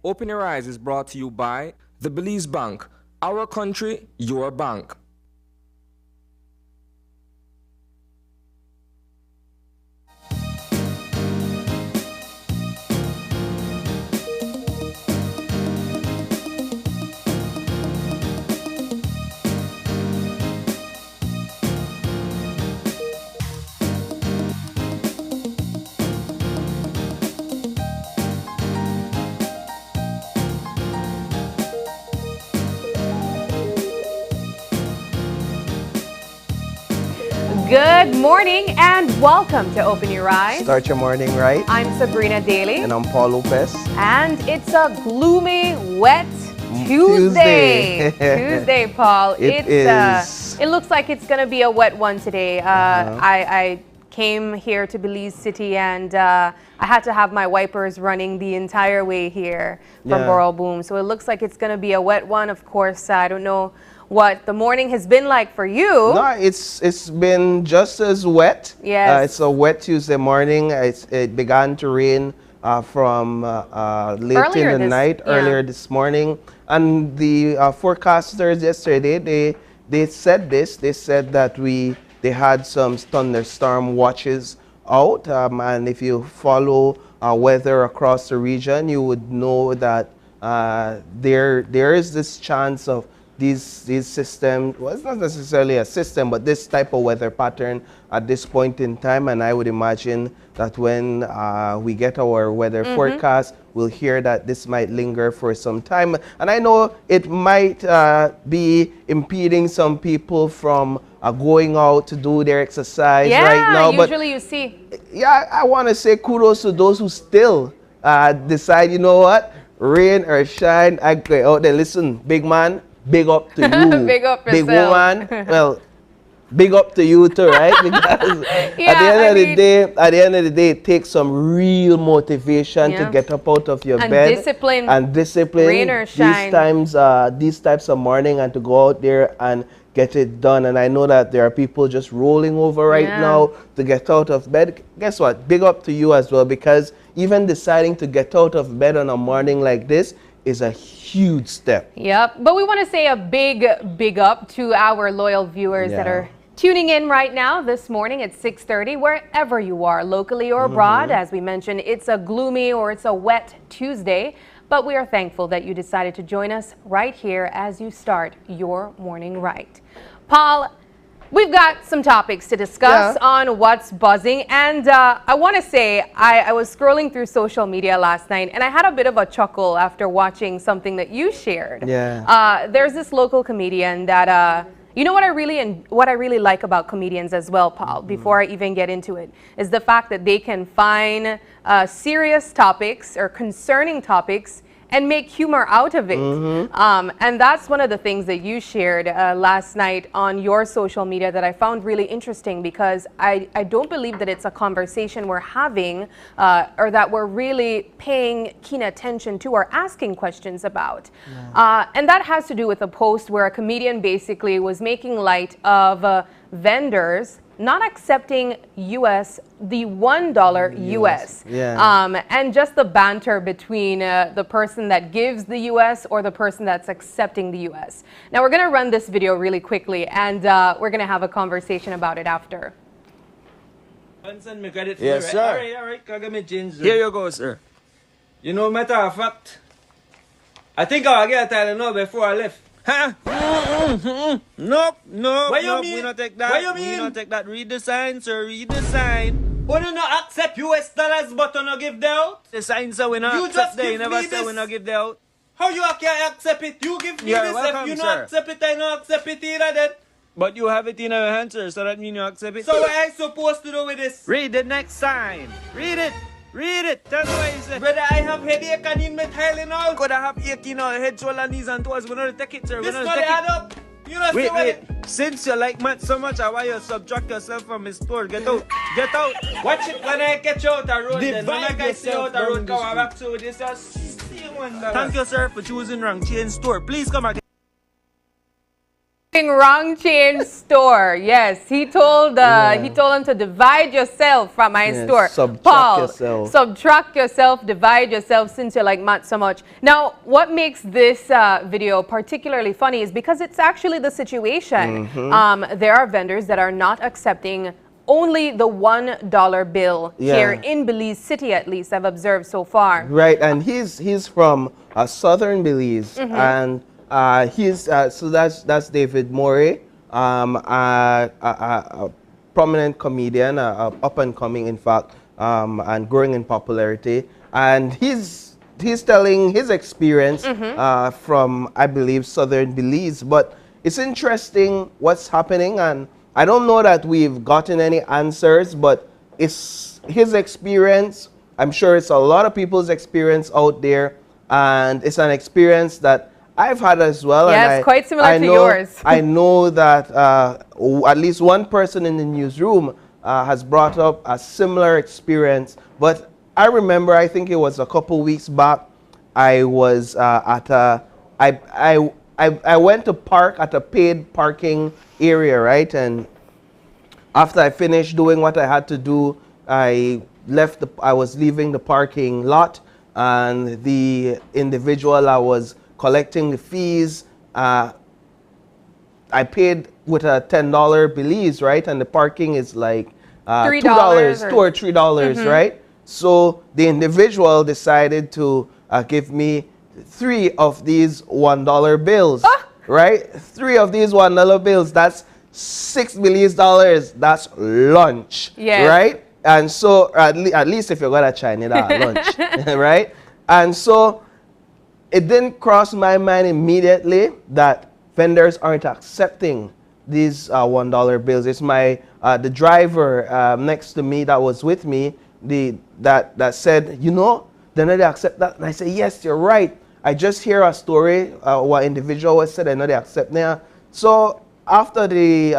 Open Your Eyes is brought to you by the Belize Bank. Our country, your bank. Good morning and welcome to Open Your Eyes. Start your morning right. I'm Sabrina Daly. And I'm Paul Lopez. And it's a gloomy, wet Tuesday. Tuesday, Paul. It looks like it's going to be a wet one today. I came here to Belize City and I had to have my wipers running the entire way here from Borough Boom. So it looks like it's going to be a wet one. Of course, I don't know what the morning has been like for you. No, it's been just as wet. Yes. It's a wet Tuesday morning. It began to rain from earlier this morning. And the forecasters yesterday, they said this. They said that they had some thunderstorm watches out. And if you follow weather across the region, you would know that there is this chance of these systems, well, it's not necessarily a system, but this type of weather pattern at this point in time. And I would imagine that when we get our weather forecast, we'll hear that this might linger for some time. And I know it might be impeding some people from going out to do their exercise right now. Usually you see. Yeah, I want to say kudos to those who still decide, you know what, rain or shine, I go out there. Listen, big man, big up to you. Big up yourself. Big woman, well, big up to you too, right? Because at the end of the day, it takes some real motivation to get up out of your bed. And discipline. Rain or shine. These types of morning, and to go out there and get it done. And I know that there are people just rolling over right now to get out of bed. Guess what? Big up to you as well, because even deciding to get out of bed on a morning like this is a huge step. Yep. But we want to say a big up to our loyal viewers that are tuning in right now this morning at 6:30, wherever you are, locally or abroad. As we mentioned, it's a gloomy or it's a wet Tuesday, but we are thankful that you decided to join us right here as you start your morning right. Paul, we've got some topics to discuss on what's buzzing, and I want to say I was scrolling through social media last night and I had a bit of a chuckle after watching something that you shared. There's this local comedian that you know what I really like about comedians as well, Paul, before I even get into it, is the fact that they can find serious topics or concerning topics and make humor out of it. And that's one of the things that you shared last night on your social media that I found really interesting, because I don't believe that it's a conversation we're having or that we're really paying keen attention to or asking questions about. And that has to do with a post where a comedian basically was making light of vendors not accepting the $1 US. And just the banter between the person that gives the US or the person that's accepting the US. Now we're going to run this video really quickly, and we're going to have a conversation about it after. Yes, sir. All right. Here you go, sir. You know, matter of fact, I think I'll get a title now before I left. Huh? Nope. What you mean? We not take that. What you mean? We not take that. Read the sign, sir. Read the sign. Who do not accept US dollars but do not give them out? The sign say we not You accept just that. You give never me say this. we not give them out. How you can accept it? You give me You're this. welcome, If you sir. not accept it, I not accept it either then. But you have it in your hand, sir, so that means you accept it. So what I supposed to do with this? Read the next sign. Read it. Read it. That's what he said. Brother, I have headache and need me tiling out. Could I have aching on head, shoulder, knees, and toes? We're not take it, sir. This We're not not take add it. up. You know, Wait. Since you like math so much, I want you to subtract yourself from his store. Get out. Get out. Watch it when I catch you out the road. Then when I Divide catch you out the yourself road, from come the back to this. $1. Thank you, sir, for choosing wrong. Change store. Please come again. Wrong change store. Yes, he told him to divide yourself from my store. Subtract yourself. Subtract yourself, divide yourself, since you like math so much. Now, what makes this video particularly funny is because it's actually the situation. There are vendors that are not accepting only the $1 bill here in Belize City, at least I've observed so far. Right, and he's from southern Belize, and so that's David Morey, a prominent comedian, up and coming, in fact, and growing in popularity. And he's telling his experience from, I believe, southern Belize. But it's interesting what's happening, and I don't know that we've gotten any answers, but it's his experience. I'm sure it's a lot of people's experience out there, and it's an experience that I've had as well. Yes, and quite similar to yours. I know that at least one person in the newsroom has brought up a similar experience. But I remember, I think it was a couple weeks back, I was I went to park at a paid parking area, right? And after I finished doing what I had to do, I was leaving the parking lot, and the individual I was collecting the fees, I paid with a $10 Belize, right? And the parking is like $2 or $3, right? So the individual decided to give me 3 of these $1 bills, right? 3 of these $1 bills. That's $6 Belize. That's lunch, right? And so at least if you're gonna China, that's lunch, right? And so it didn't cross my mind immediately that vendors aren't accepting these $1 bills. It's the driver next to me that was with me that said, you know, they're not accept that. And I said, yes, you're right. I just hear a story, what individual was said, I know they accept now. So after the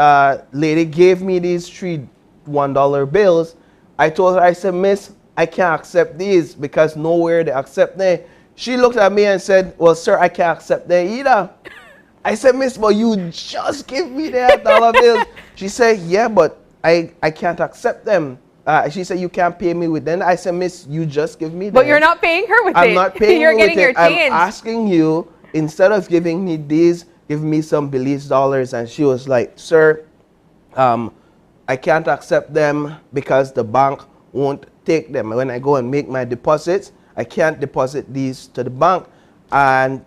lady gave me these 3 $1 bills, I told her, I said, miss, I can't accept these because nowhere they accept them. She looked at me and said, well, sir, I can't accept them either. I said, miss, but you just give me the dollar bills. She said, yeah, but I can't accept them. She said, you can't pay me with them. I said, miss, you just give me them. But you're not paying her with it. I'm not paying you're you getting with your it. I'm change. asking you, instead of giving me these, give me some Belize dollars. And she was like, sir, I can't accept them because the bank won't take them. When I go and make my deposits, I can't deposit these to the bank. And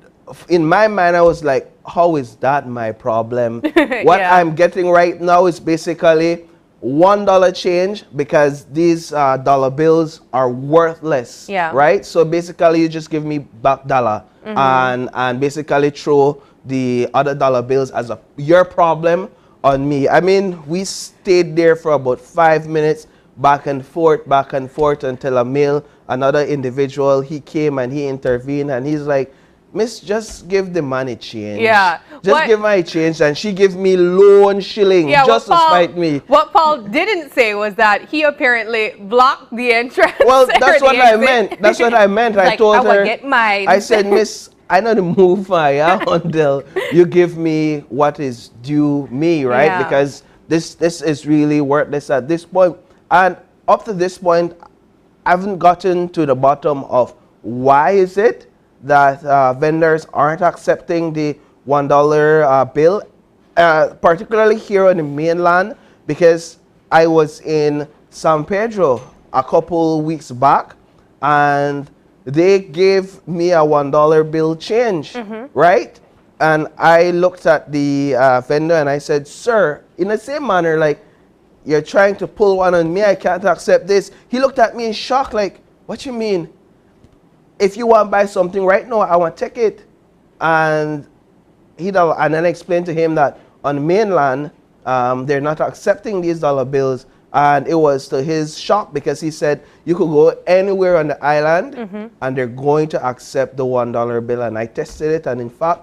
in my mind, I was like, how is that my problem? What I'm getting right now is basically $1 change because these dollar bills are worthless, right? So basically, you just give me back dollar and basically throw the other dollar bills as your problem on me. I mean, we stayed there for about 5 minutes, back and forth until another individual, he came and he intervened and he's like, miss, just give the money change. Just give my change. And she gives me loan shilling just to spite me. What Paul didn't say was that he apparently blocked the entrance. Well, that's what I meant. That's what I meant. I told her, get mine. I said, miss, I know the move until you give me what is due me, right? Because this is really worthless at this point. And up to this point, I haven't gotten to the bottom of why is it that vendors aren't accepting the $1 bill, particularly here on the mainland, because I was in San Pedro a couple weeks back, and they gave me a $1 bill change, right? And I looked at the vendor and I said, sir, in the same manner, like, you're trying to pull one on me, I can't accept this. He looked at me in shock, like, what you mean? If you want to buy something right now, I want to take it. And then I explained to him that on the mainland, they're not accepting these dollar bills. And it was to his shock because he said, you could go anywhere on the island and they're going to accept the $1 bill. And I tested it, and in fact,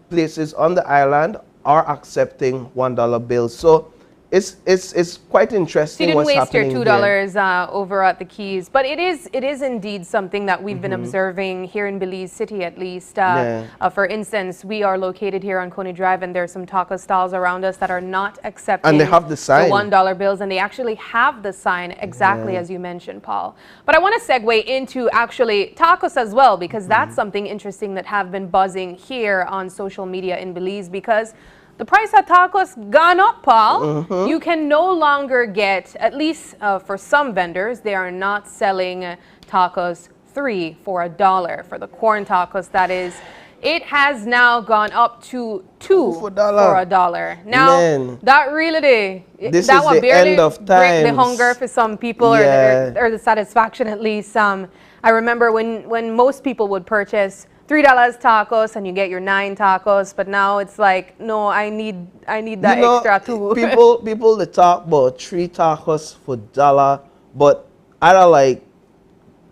places on the island are accepting $1 bills. So it's quite interesting. So you didn't what's waste your happening $2 over at the Keys, but it is indeed something that we've been observing here in Belize City, at least. For instance, we are located here on Coney Drive, and there's some taco stalls around us that are not accepting And they have the sign. $1 bills, and they actually have the sign exactly as you mentioned, Paul. But I want to segue into actually tacos as well, because that's something interesting that have been buzzing here on social media in Belize, because the price of tacos gone up, Paul. You can no longer get, at least for some vendors, they are not selling tacos 3 for $1. For the corn tacos, that is, it has now gone up to 2 for $1. Now, Man. that really, This that is will the barely end of break the times. hunger for some people, or the satisfaction at least. I remember when most people would purchase $3 tacos and you get your 9 tacos, but now it's like, no, I need that extra too. people they talk about 3 tacos for $1, but I don't like.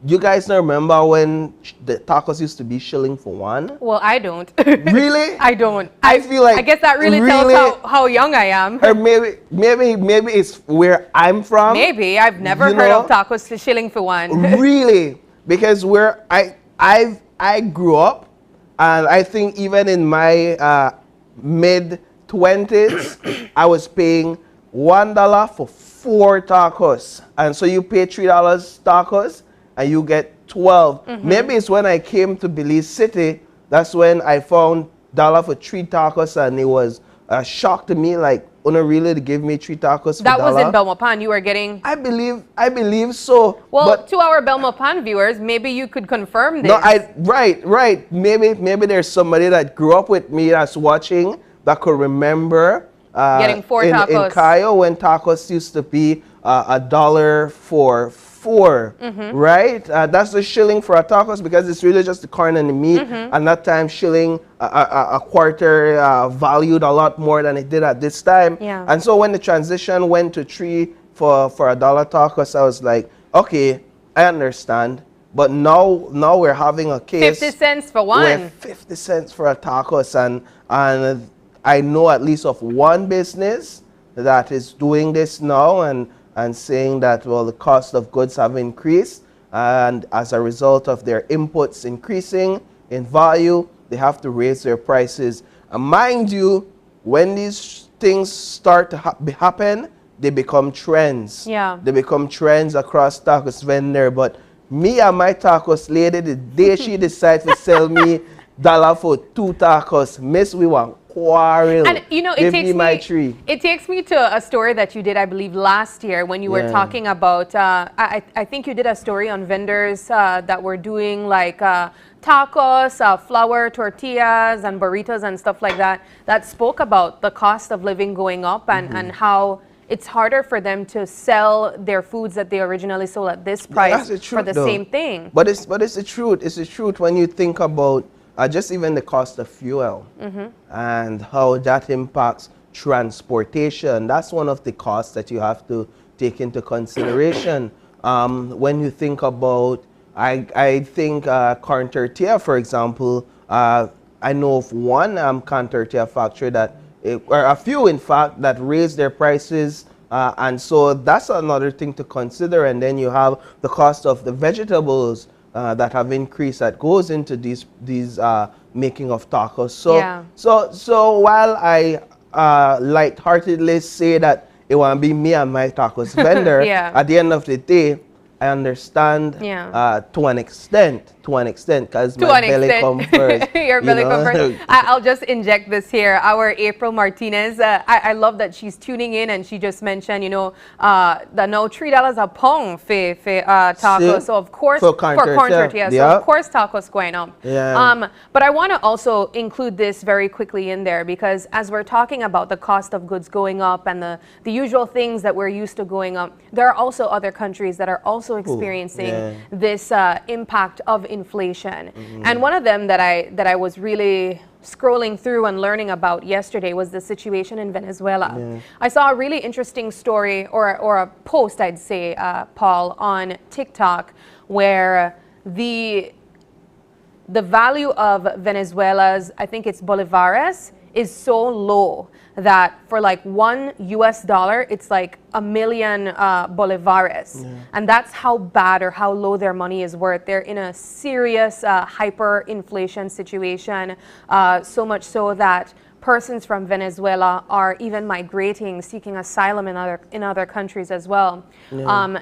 You guys don't remember when the tacos used to be shilling for 1? Well, I don't. Really? I don't. I feel like I guess that really tells how young I am. Or maybe it's where I'm from. Maybe I've never heard of tacos for shilling for 1. Really, because where I grew up, and I think even in my mid-20s, I was paying $1 for 4 tacos. And so you pay $3 tacos, and you get 12. Maybe it's when I came to Belize City, that's when I found $1 for 3 tacos, and it was a shock to me, like, Una really to give me 3 tacos for $1. That was in Belmopan. You were getting... I believe so. Well, but to our Belmopan viewers, maybe you could confirm this. no, right. Maybe there's somebody that grew up with me that's watching that could remember getting 4 tacos in Cayo when tacos used to be $1 for 4, right? That's the shilling for a tacos, because it's really just the corn and the meat. And that time shilling a quarter valued a lot more than it did at this time. Yeah. And so when the transition went to 3 for $1 tacos, I was like, okay, I understand. But now we're having a case 50 cents for 1. where 50 cents for a tacos, and I know at least of one business that is doing this now and saying that, well, the cost of goods have increased, and as a result of their inputs increasing in value, they have to raise their prices. And mind you, when these things start to happen, they become trends. Yeah. They become trends across tacos vendor. But me and my tacos lady, the day she decided to sell me $1 for 2 tacos, miss, we want quarrel. And you know, Give me my 3. It takes me to a story that you did, I believe, last year when you were talking about, I think you did a story on vendors that were doing like tacos, flour tortillas and burritos and stuff like that, that spoke about the cost of living going up and how it's harder for them to sell their foods that they originally sold at this price for the same thing. But it's the truth. It's the truth when you think about just even the cost of fuel and how that impacts transportation. That's one of the costs that you have to take into consideration. When you think about, I think corn tortilla, for example, I know of one corn tortilla factory that, or a few in fact, that raised their prices. And so that's another thing to consider. And then you have the cost of the vegetables that have increased that goes into these making of tacos. So while I lightheartedly say that it won't be me and my tacos vendor, at the end of the day, I understand to an extent, because my belly comes first. Your belly comes first. I'll just inject this here. Our April Martinez, I love that she's tuning in, and she just mentioned, you know, the no $3 a pound for tacos. So of course, for corn tortillas. So of course tacos going up. But I want to also include this very quickly in there, because as we're talking about the cost of goods going up and the usual things that we're used to going up, there are also other countries that are also experiencing this impact of inflation. And one of them that I was really scrolling through and learning about yesterday was the situation in Venezuela. I saw a really interesting story, or a post, I'd say, Paul, on TikTok, where the value of Venezuela's, I think it's bolivares, is so low that for like $1 it's like 1,000,000 bolivares. And that's how bad or how low their money is worth. They're in a serious hyperinflation situation, so much so that persons from Venezuela are even migrating, seeking asylum in other countries as well.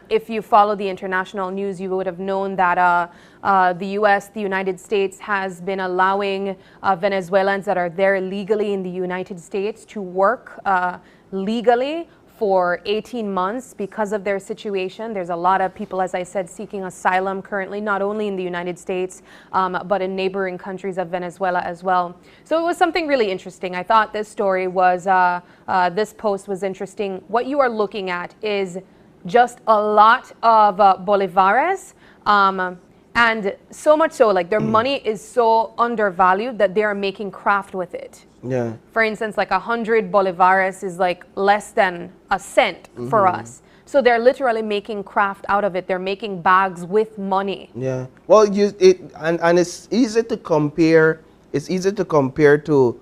If you follow the international news, you would have known that the U.S., the United States, has been allowing Venezuelans that are there legally in the United States to work legally for 18 months because of their situation. There's a lot of people, as I said, seeking asylum currently, not only in the United States, but in neighboring countries of Venezuela as well. So it was something really interesting. I thought this story was, this post was interesting. What you are looking at is just a lot of bolivares, and so much so, like their money is so undervalued that they are making craft with it. Yeah. For instance, like 100 bolivares is like less than a cent for us. So they're literally making craft out of it. They're making bags with money. Yeah. Well, and it's easy to compare. It's easy to compare to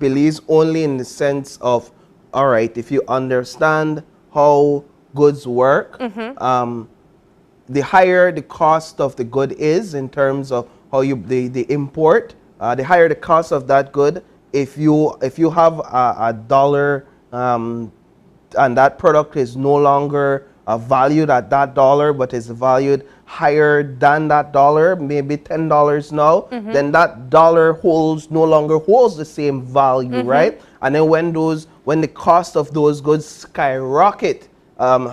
Belize only in the sense of, all right, if you understand how goods work, the higher the cost of the good is in terms of how the import. The higher the cost of that good, if you have a dollar and that product is no longer valued at that dollar, but is valued higher than that dollar, maybe $10 now, then that dollar no longer holds the same value, right? And then when the cost of those goods skyrocket,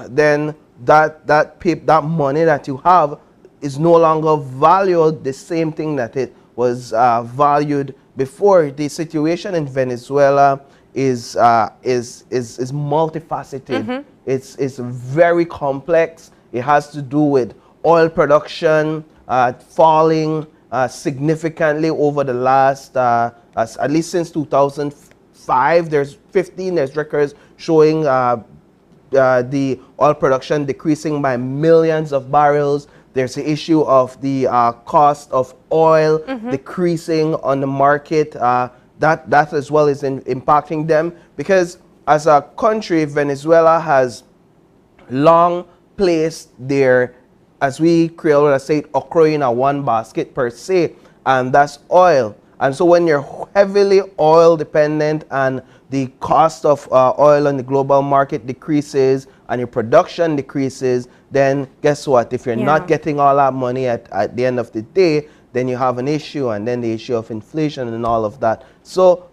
then that money that you have is no longer valued the same thing that it was valued before. The situation in Venezuela is multifaceted. It's very complex. It has to do with oil production falling significantly over the last, at least since 2005. There's records showing the oil production decreasing by millions of barrels. There's the issue of the cost of oil decreasing on the market. That as well is impacting them, because as a country, Venezuela has long placed their, as we Creole say, okra in a one basket per se, and that's oil. And so when you're heavily oil dependent and the cost of oil on the global market decreases and your production decreases, then guess what? If you're not getting all that money at the end of the day, then you have an issue, and then the issue of inflation and all of that. So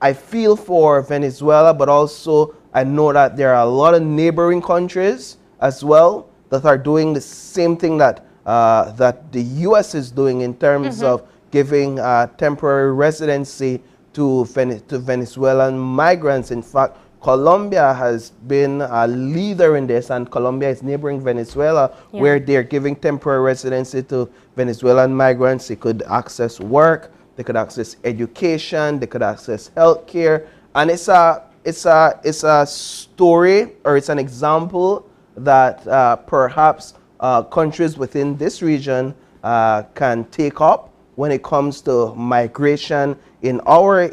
I feel for Venezuela, but also I know that there are a lot of neighboring countries as well that are doing the same thing that the U.S. is doing in terms of giving temporary residency to Venezuelan migrants. In fact, Colombia has been a leader in this, and Colombia is neighboring Venezuela, where they're giving temporary residency to Venezuelan migrants. They could access work, they could access education, they could access healthcare, and it's a story, or it's an example that perhaps countries within this region can take up when it comes to migration in our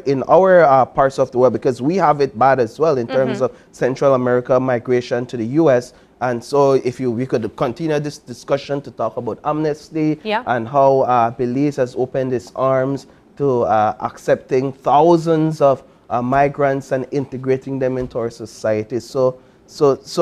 parts of the world, because we have it bad as well in terms of Central America migration to the U.S. And so if we could continue this discussion to talk about amnesty and how Belize has opened its arms to accepting thousands of migrants and integrating them into our society. So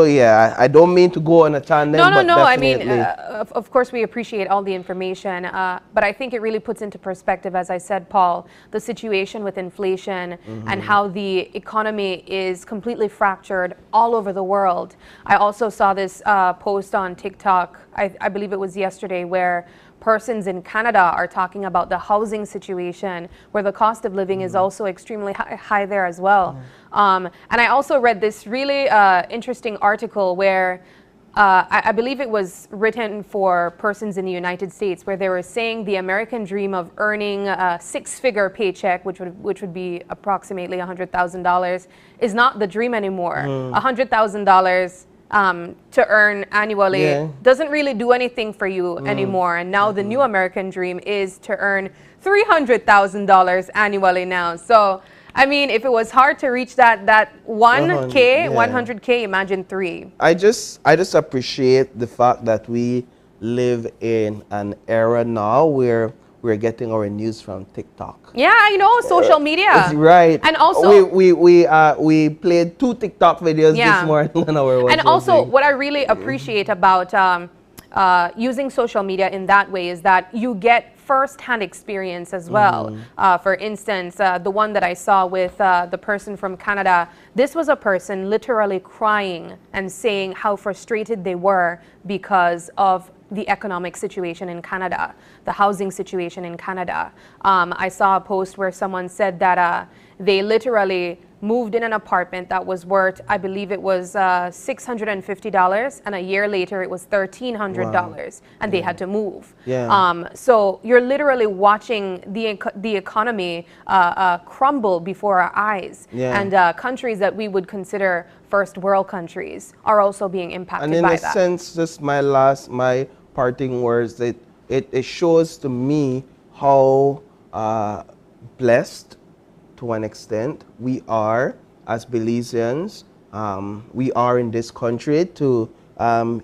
yeah, I don't mean to go on a tangent. No. I mean, of course, we appreciate all the information, but I think it really puts into perspective, as I said, Paul, the situation with inflation and how the economy is completely fractured all over the world. I also saw this post on TikTok, I believe it was yesterday, where persons in Canada are talking about the housing situation, where the cost of living is also extremely high there as well. And I also read this really interesting article where I believe it was written for persons in the United States, where they were saying the American dream of earning a six-figure paycheck, which would be approximately $100,000, is not the dream anymore. $100,000 to earn annually Yeah. doesn't really do anything for you anymore. And now the new American dream is to earn $300,000 annually now. So, I mean, if it was hard to reach that 1K, yeah. 100K, imagine 3. I just appreciate the fact that we live in an era now where we're getting our news from TikTok. Yeah, I know, social media. It's right. And also, we played 2 TikTok videos Yeah. this morning on our and WhatsApp also, thing. what I really appreciate about using social media in that way is that you get first-hand experience as well. For instance, the one that I saw with the person from Canada, this was a person literally crying and saying how frustrated they were because of the economic situation in Canada, the housing situation in Canada. I saw a post where someone said that they literally moved in an apartment that was worth, I believe it was $650, and a year later it was $1,300, and they had to move. Yeah. So you're literally watching the economy crumble before our eyes, Yeah. and countries that we would consider first world countries are also being impacted And in by a that. sense, just my parting words, it shows to me how blessed, to an extent, we are as Belizeans. We are in this country to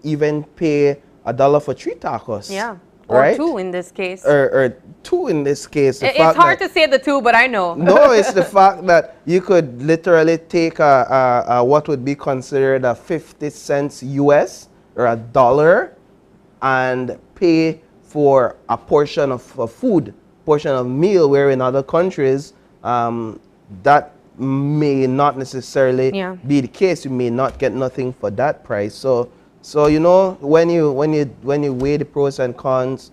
even pay $1 for 3 tacos. Yeah, or right? 2 in this case. Or 2 in this case. The It's fact hard that- to say the 2, but I know. No, it's the fact that you could literally take what would be considered a 50 cents US or $1 and pay for a portion of food, portion of meal, where in other countries that may not necessarily Yeah. be the case. You may not get nothing for that price. So you know, when you weigh the pros and cons,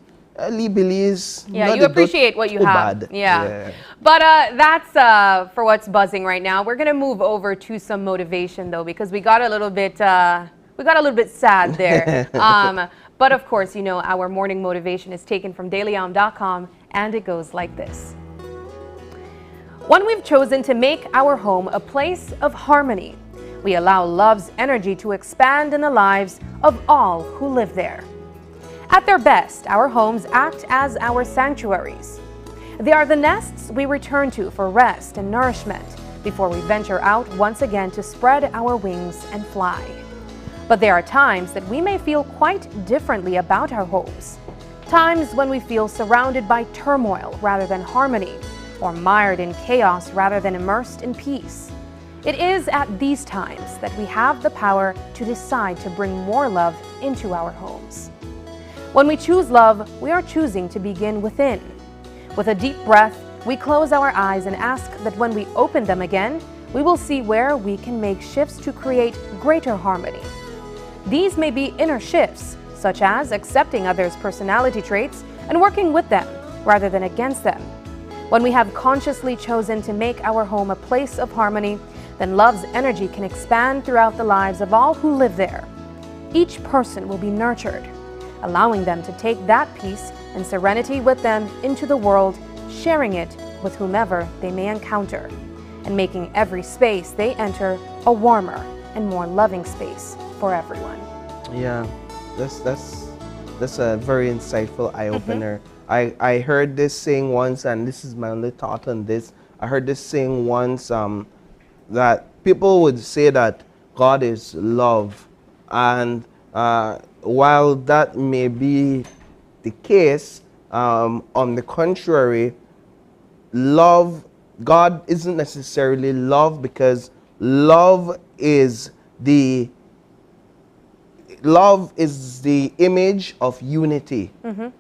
Lee Belize. Yeah, not you the appreciate what you too have. bad. Yeah. But that's for what's buzzing right now. We're gonna move over to some motivation though, because we got a little bit sad there. But of course, you know, our morning motivation is taken from dailyom.com, and it goes like this. When we've chosen to make our home a place of harmony, we allow love's energy to expand in the lives of all who live there. At their best, our homes act as our sanctuaries. They are the nests we return to for rest and nourishment before we venture out once again to spread our wings and fly. But there are times that we may feel quite differently about our homes. Times when we feel surrounded by turmoil rather than harmony, or mired in chaos rather than immersed in peace. It is at these times that we have the power to decide to bring more love into our homes. When we choose love, we are choosing to begin within. With a deep breath, we close our eyes and ask that when we open them again, we will see where we can make shifts to create greater harmony. These may be inner shifts, such as accepting others' personality traits and working with them rather than against them. When we have consciously chosen to make our home a place of harmony, then love's energy can expand throughout the lives of all who live there. Each person will be nurtured, allowing them to take that peace and serenity with them into the world, sharing it with whomever they may encounter, and making every space they enter a warmer and more loving space for everyone. Yeah, that's a very insightful eye-opener. I heard this saying once, and this is my only thought on this. I heard this saying once that people would say that God is love, and while that may be the case, on the contrary, God isn't necessarily love, because love is the image of unity.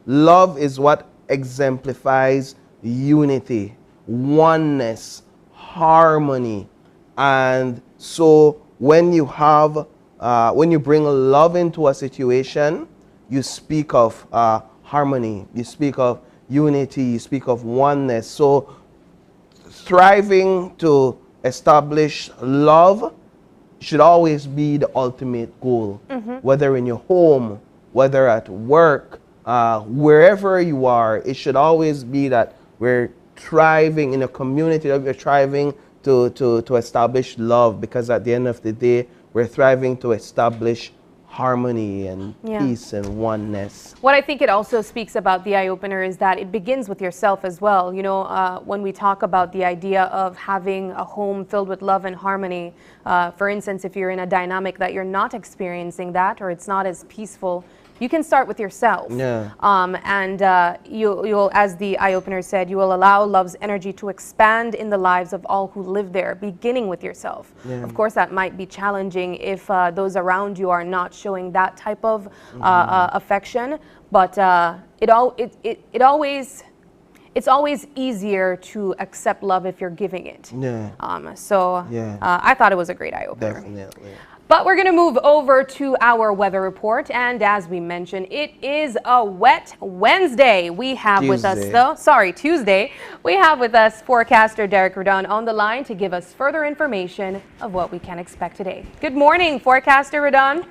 Love is what exemplifies unity, oneness, harmony. And so when you bring love into a situation, you speak of harmony, you speak of unity, you speak of oneness. So striving to establish love should always be the ultimate goal, whether in your home, whether at work, wherever you are. It should always be that we're thriving in a community, that we're thriving to establish love, because at the end of the day, we're thriving to establish harmony and Yeah. peace and oneness. What I think it also speaks about the eye opener is that it begins with yourself as well. You know, when we talk about the idea of having a home filled with love and harmony, for instance, if you're in a dynamic that you're not experiencing that or it's not as peaceful, you can start with yourself. Yeah. You'll, as the eye opener said, you will allow love's energy to expand in the lives of all who live there, beginning with yourself. Yeah. Of course, that might be challenging if those around you are not showing that type of affection, but it's always easier to accept love if you're giving it. Yeah. I thought it was a great eye opener. Definitely. But we're going to move over to our weather report. And as we mentioned, it is a wet Wednesday. We have with us, Tuesday. We have with us forecaster Derek Redon on the line to give us further information of what we can expect today. Good morning, forecaster Redon.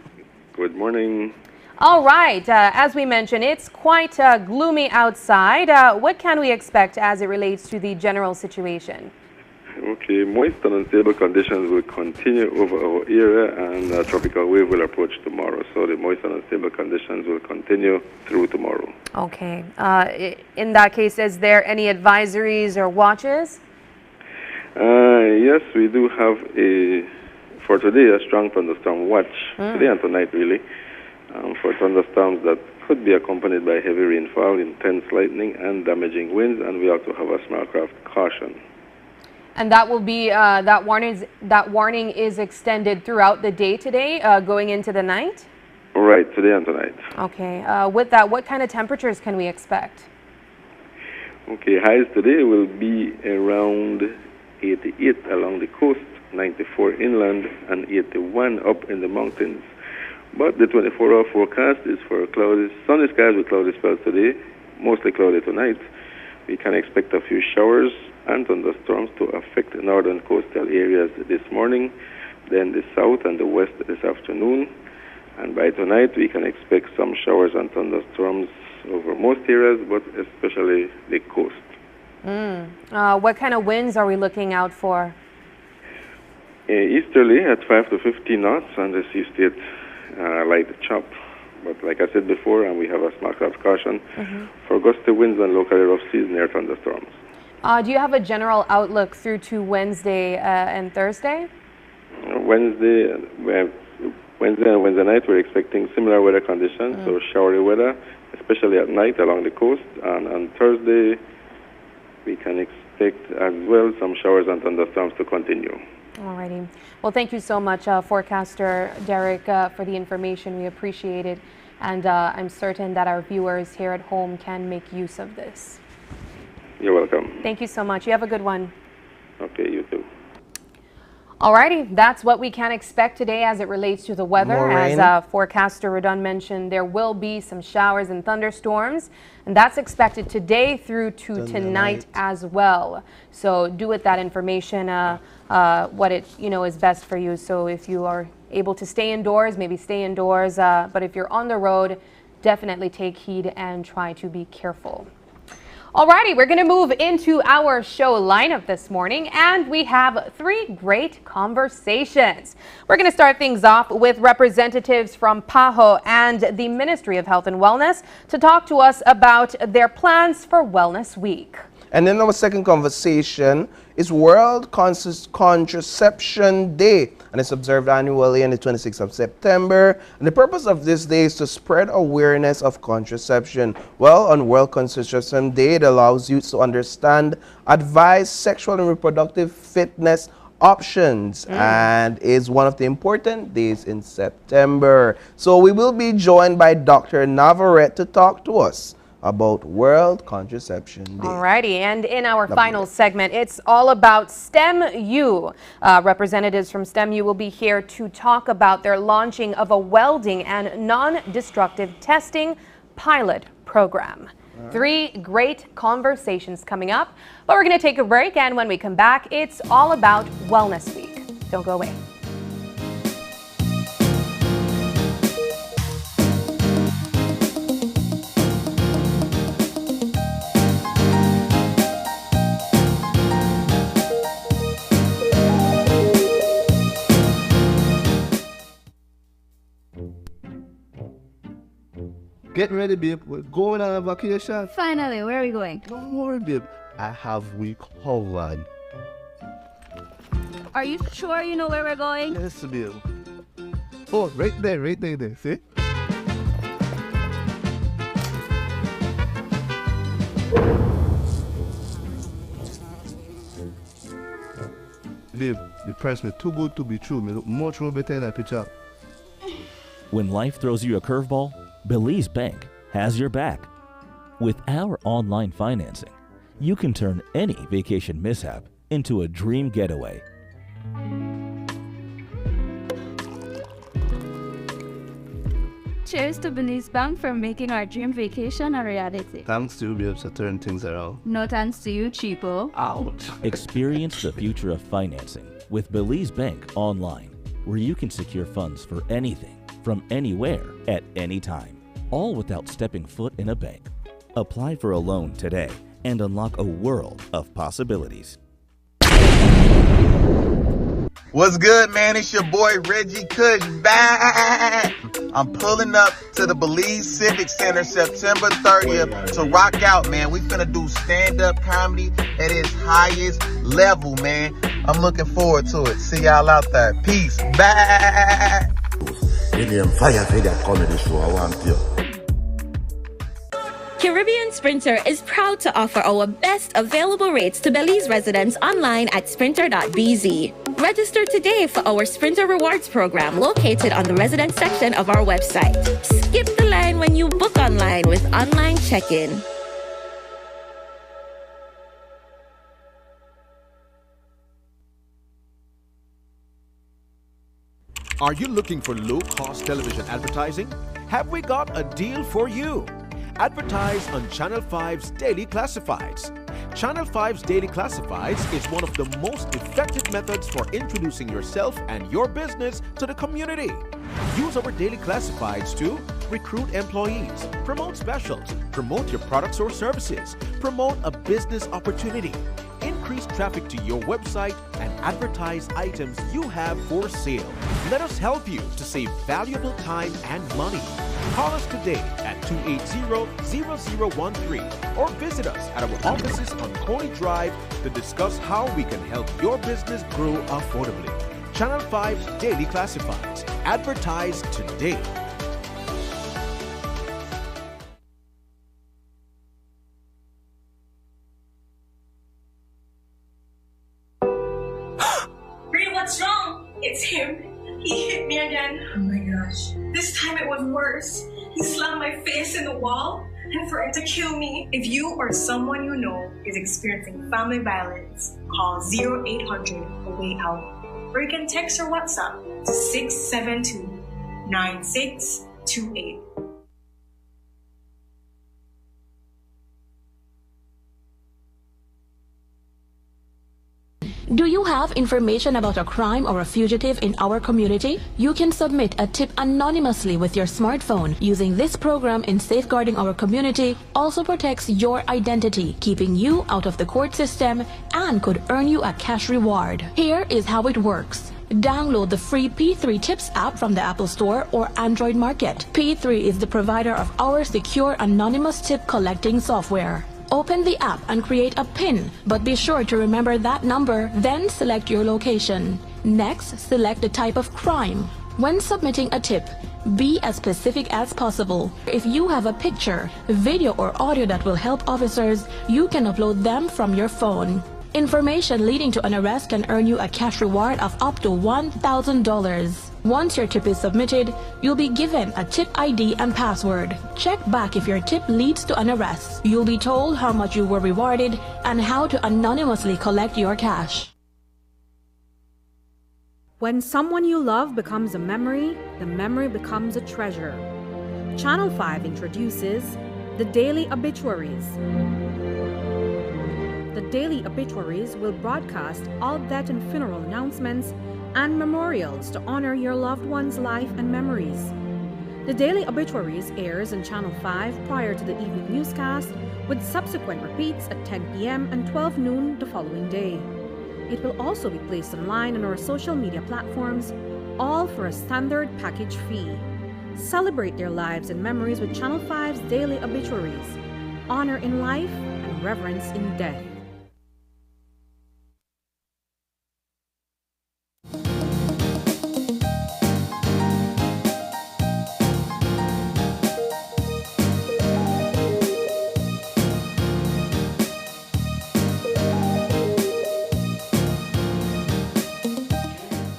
Good morning. All right. As we mentioned, it's quite gloomy outside. What can we expect as it relates to the general situation? Okay, moist and unstable conditions will continue over our area, and a tropical wave will approach tomorrow. So the moist and unstable conditions will continue through tomorrow. Okay. In that case, is there any advisories or watches? Yes, we do have for today, a strong thunderstorm watch, today and tonight really, for thunderstorms that could be accompanied by heavy rainfall, intense lightning, and damaging winds, and we also have a small craft caution. And that will be that warning is extended throughout the day today, going into the night? Right, today and tonight. Okay. With that, what kind of temperatures can we expect? Okay, highs today will be around 88 along the coast, 94 inland, and 81 up in the mountains. But the 24-hour forecast is for cloudy, sunny skies with cloudy spells today, mostly cloudy tonight. We can expect a few showers and thunderstorms to affect the northern coastal areas this morning, then the south and the west this afternoon. And by tonight, we can expect some showers and thunderstorms over most areas, but especially the coast. What kind of winds are we looking out for? Easterly at 5 to 15 knots, and the sea state light chop. But like I said before, and we have a small craft caution for gusty winds and locally rough seas near thunderstorms. Do you have a general outlook through to Wednesday and Thursday? Wednesday and Wednesday night, we're expecting similar weather conditions, so showery weather, especially at night along the coast. And on Thursday, we can expect as well some showers and thunderstorms to continue. Alrighty. Well, thank you so much, forecaster Derek, for the information. We appreciate it. And I'm certain that our viewers here at home can make use of this. You're welcome. Thank you so much. You have a good one. Okay, you too. Alrighty, that's what we can expect today as it relates to the weather. More rain. As forecaster Redon mentioned, there will be some showers and thunderstorms, and that's expected today through to tonight as well. So do with that information what it is best for you. So if you are able to stay indoors, maybe stay indoors. But if you're on the road, definitely take heed and try to be careful. Alrighty, we're going to move into our show lineup this morning, and we have 3 great conversations. We're going to start things off with representatives from PAHO and the Ministry of Health and Wellness to talk to us about their plans for Wellness Week. And then our second conversation is World Contraception Day, and it's observed annually on the 26th of September. And the purpose of this day is to spread awareness of contraception. Well, on World Contraception Day, it allows youth to understand advised sexual and reproductive fitness options and is one of the important days in September. So we will be joined by Dr. Navarrete to talk to us about World Contraception Day. Alrighty, and in our final segment, it's all about STEM-U. Representatives from STEM-U will be here to talk about their launching of a welding and non-destructive testing pilot program. 3 great conversations coming up, but we're going to take a break, and when we come back, it's all about Wellness Week. Don't go away. Get ready, babe. We're going on a vacation. Finally, where are we going? Don't worry, babe. I have we covered. Are you sure you know where we're going? Yes, babe. Oh, right there. See? Babe, the price me too good to be true. Me look much more better in that picture. When life throws you a curveball, Belize Bank has your back. With our online financing, you can turn any vacation mishap into a dream getaway. Cheers to Belize Bank for making our dream vacation a reality. Thanks to you, babes, to turn things around. No thanks to you, cheapo. Out. Experience the future of financing with Belize Bank Online, where you can secure funds for anything, from anywhere, at any time, all without stepping foot in a bank. Apply for a loan today and unlock a world of possibilities. What's good, man? It's your boy Reggie Kush back. I'm pulling up to the Belize Civic Center September 30th to rock out, man. We finna do stand-up comedy at its highest level, man. I'm looking forward to it. See y'all out there. Peace. Bye. Fire for that comedy show. I want you. Caribbean Sprinter is proud to offer our best available rates to Belize residents online at sprinter.bz. Register today for our Sprinter Rewards program located on the resident section of our website. Skip the line when you book online with online check-in. Are you looking for low-cost television advertising? Have we got a deal for you? Advertise on Channel 5's Daily Classifieds. Channel 5's Daily Classifieds is one of the most effective methods for introducing yourself and your business to the community. Use our Daily Classifieds to recruit employees, promote specials, promote your products or services, promote a business opportunity, increase traffic to your website, and advertise items you have for sale. Let us help you to save valuable time and money. Call us today at 280-0013 or visit us at our offices on Coney Drive to discuss how we can help your business grow affordably. Channel 5's Daily Classifieds. Advertise today. Ray, what's wrong? It's him. He hit me again. Oh my gosh. This time it was worse. He slammed my face in the wall and threatened to kill me. If you or someone you know is experiencing family violence, call 0800-A-WAY-OUT. Or you can text or WhatsApp to 672-9628. Do you have information about a crime or a fugitive in our community? You can submit a tip anonymously with your smartphone. Using this program in safeguarding our community also protects your identity, keeping you out of the court system, and could earn you a cash reward. Here is how it works. Download the free P3 Tips app from the Apple Store or Android Market. P3 is the provider of our secure anonymous tip collecting software. Open the app and create a PIN, but be sure to remember that number, then select your location. Next, select the type of crime. When submitting a tip, be as specific as possible. If you have a picture, video or audio that will help officers, you can upload them from your phone. Information leading to an arrest can earn you a cash reward of up to $1,000. Once your tip is submitted, you'll be given a tip ID and password. Check back if your tip leads to an arrest. You'll be told how much you were rewarded and how to anonymously collect your cash. When someone you love becomes a memory, the memory becomes a treasure. Channel 5 introduces the Daily Obituaries. The Daily Obituaries will broadcast all death and funeral announcements and memorials to honor your loved one's life and memories. The Daily Obituaries airs on Channel 5 prior to the evening newscast, with subsequent repeats at 10 p.m. and 12 noon the following day. It will also be placed online on our social media platforms, all for a standard package fee. Celebrate their lives and memories with Channel 5's daily obituaries. Honor in life and reverence in death.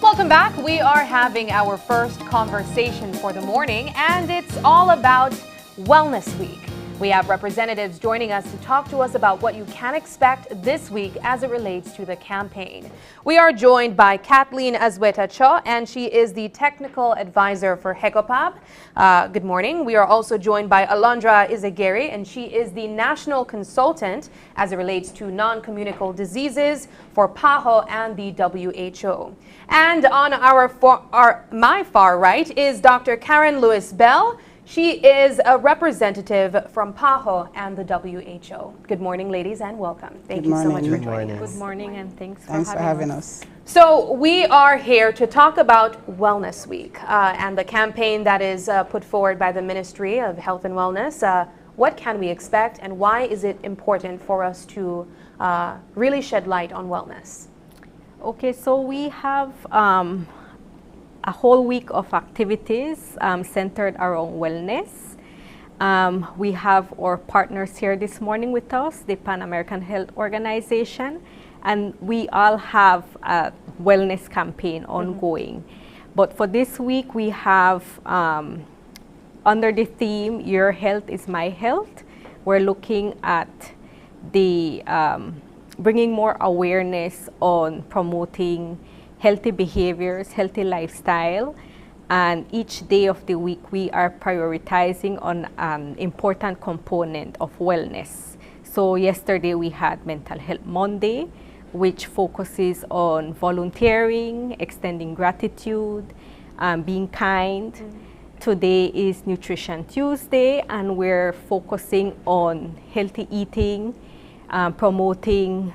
Welcome back. We are having our first conversation for the morning, and it's all about Wellness Week. We have representatives joining us to talk to us about what you can expect this week as it relates to the campaign. We are joined by Kathleen Azueta Cho, and she is the technical advisor for HECOPAB. Good morning. We are also joined by Alondra Izagiri, and she is the national consultant as it relates to non-communicable diseases for PAHO and the WHO. And on my far right is Dr. Karen Lewis-Bell. She is a representative from PAHO and the WHO. Good morning, ladies, and welcome. Thank you so much for joining us. Good morning, and thanks for having us. So we are here to talk about Wellness Week and the campaign that is put forward by the Ministry of Health and Wellness. What can we expect, and why is it important for us to really shed light on wellness? Okay, so we have a whole week of activities centered around wellness. We have our partners here this morning with us, the Pan American Health Organization, and we all have a wellness campaign ongoing. But for this week, we have under the theme, Your Health is My Health, we're looking at the bringing more awareness on promoting healthy behaviors, healthy lifestyle, and each day of the week we are prioritizing on an important component of wellness. So yesterday we had Mental Health Monday, which focuses on volunteering, extending gratitude, being kind. Today is Nutrition Tuesday, and we're focusing on healthy eating, promoting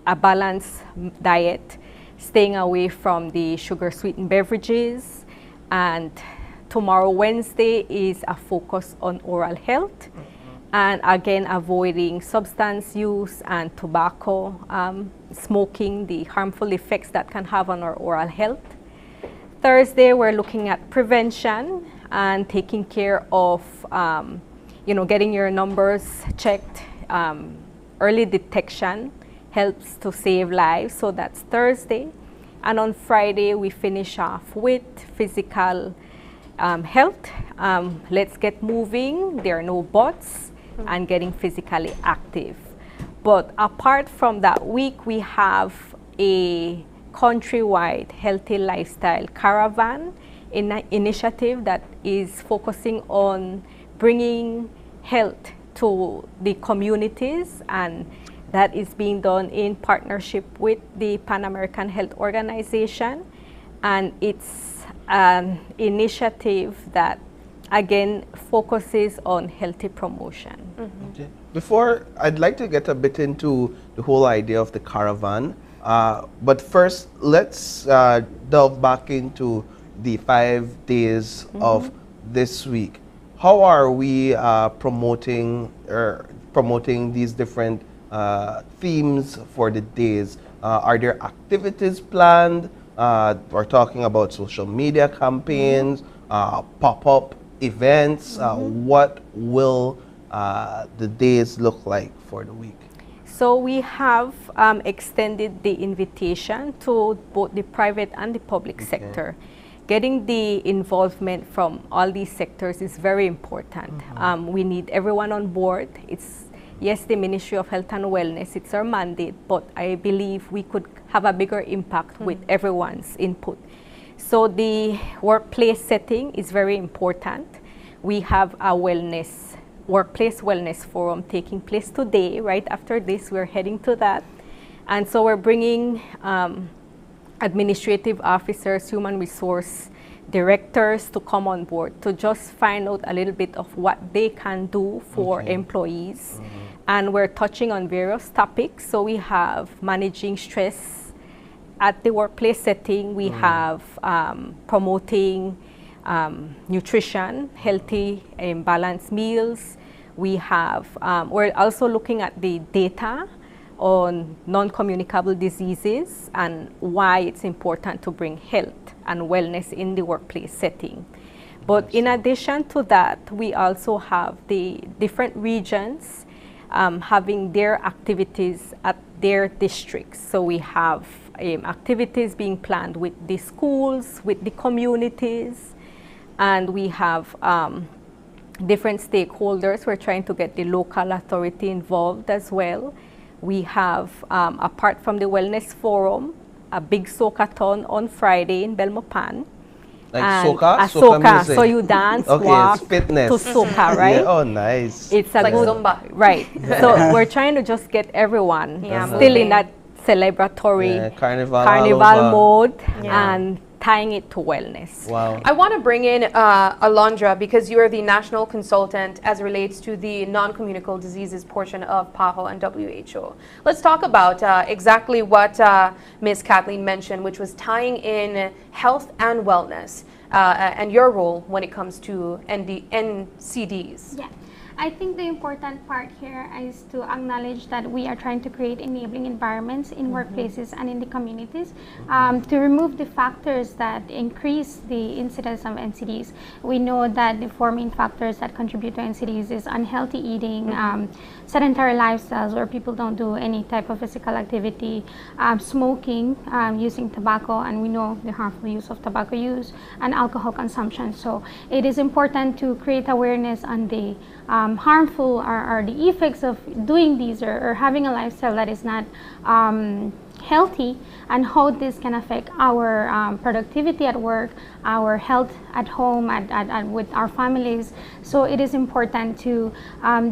a balanced diet, staying away from the sugar-sweetened beverages. And tomorrow, Wednesday, is a focus on oral health, and again, avoiding substance use and tobacco, smoking, the harmful effects that can have on our oral health. Thursday, we're looking at prevention and taking care of, getting your numbers checked. Early detection helps to save lives, so that's Thursday. And on Friday, we finish off with physical health. Let's get moving, there are no buts, and getting physically active. But apart from that week, we have a countrywide healthy lifestyle caravan initiative that is focusing on bringing health to the communities, and that is being done in partnership with the Pan American Health Organization. And it's an initiative that, again, focuses on healthy promotion. Okay. Before, I'd like to get a bit into the whole idea of the caravan. But first, let's delve back into the 5 days of this week. How are we promoting these different themes for the days? Are there activities planned? We're talking about social media campaigns, pop-up events. What will the days look like for the week? So we have extended the invitation to both the private and the public sector. Getting the involvement from all these sectors is very important. We need everyone on board. It's, yes, the Ministry of Health and Wellness, it's our mandate, but I believe we could have a bigger impact with everyone's input. So the workplace setting is very important. We have a workplace wellness forum taking place today. Right after this, we're heading to that. And so we're bringing administrative officers, human resource directors to come on board to just find out a little bit of what they can do for employees. And we're touching on various topics. So we have managing stress at the workplace setting. We have promoting nutrition, healthy and balanced meals. We have, we're also looking at the data on non-communicable diseases and why it's important to bring health and wellness in the workplace setting. But in addition to that, we also have the different regions having their activities at their districts. So we have activities being planned with the schools, with the communities, and we have different stakeholders. We're trying to get the local authority involved as well. We have, apart from the Wellness Forum, a big soca-thon on Friday in Belmopan. Like soca? Soca music. So you dance, okay, walk it's fitness. to soca, right? Yeah, oh, nice. It's like good, Zumba. Right. So we're trying to just get everyone still in that celebratory carnival mode and tying it to wellness. Wow. I want to bring in Alondra, because you are the national consultant as it relates to the non-communicable diseases portion of PAHO and WHO. Let's talk about exactly what Ms. Kathleen mentioned, which was tying in health and wellness and your role when it comes to NCDs. Yeah. I think the important part here is to acknowledge that we are trying to create enabling environments in workplaces and in the communities to remove the factors that increase the incidence of NCDs. We know that the four main factors that contribute to NCDs is unhealthy eating, sedentary lifestyles where people don't do any type of physical activity, smoking, using tobacco, and we know the harmful use of tobacco use, and alcohol consumption. So it is important to create awareness on the harmful or the effects of doing these or having a lifestyle that is not healthy, and how this can affect our productivity at work, our health at home, with our families. So it is important to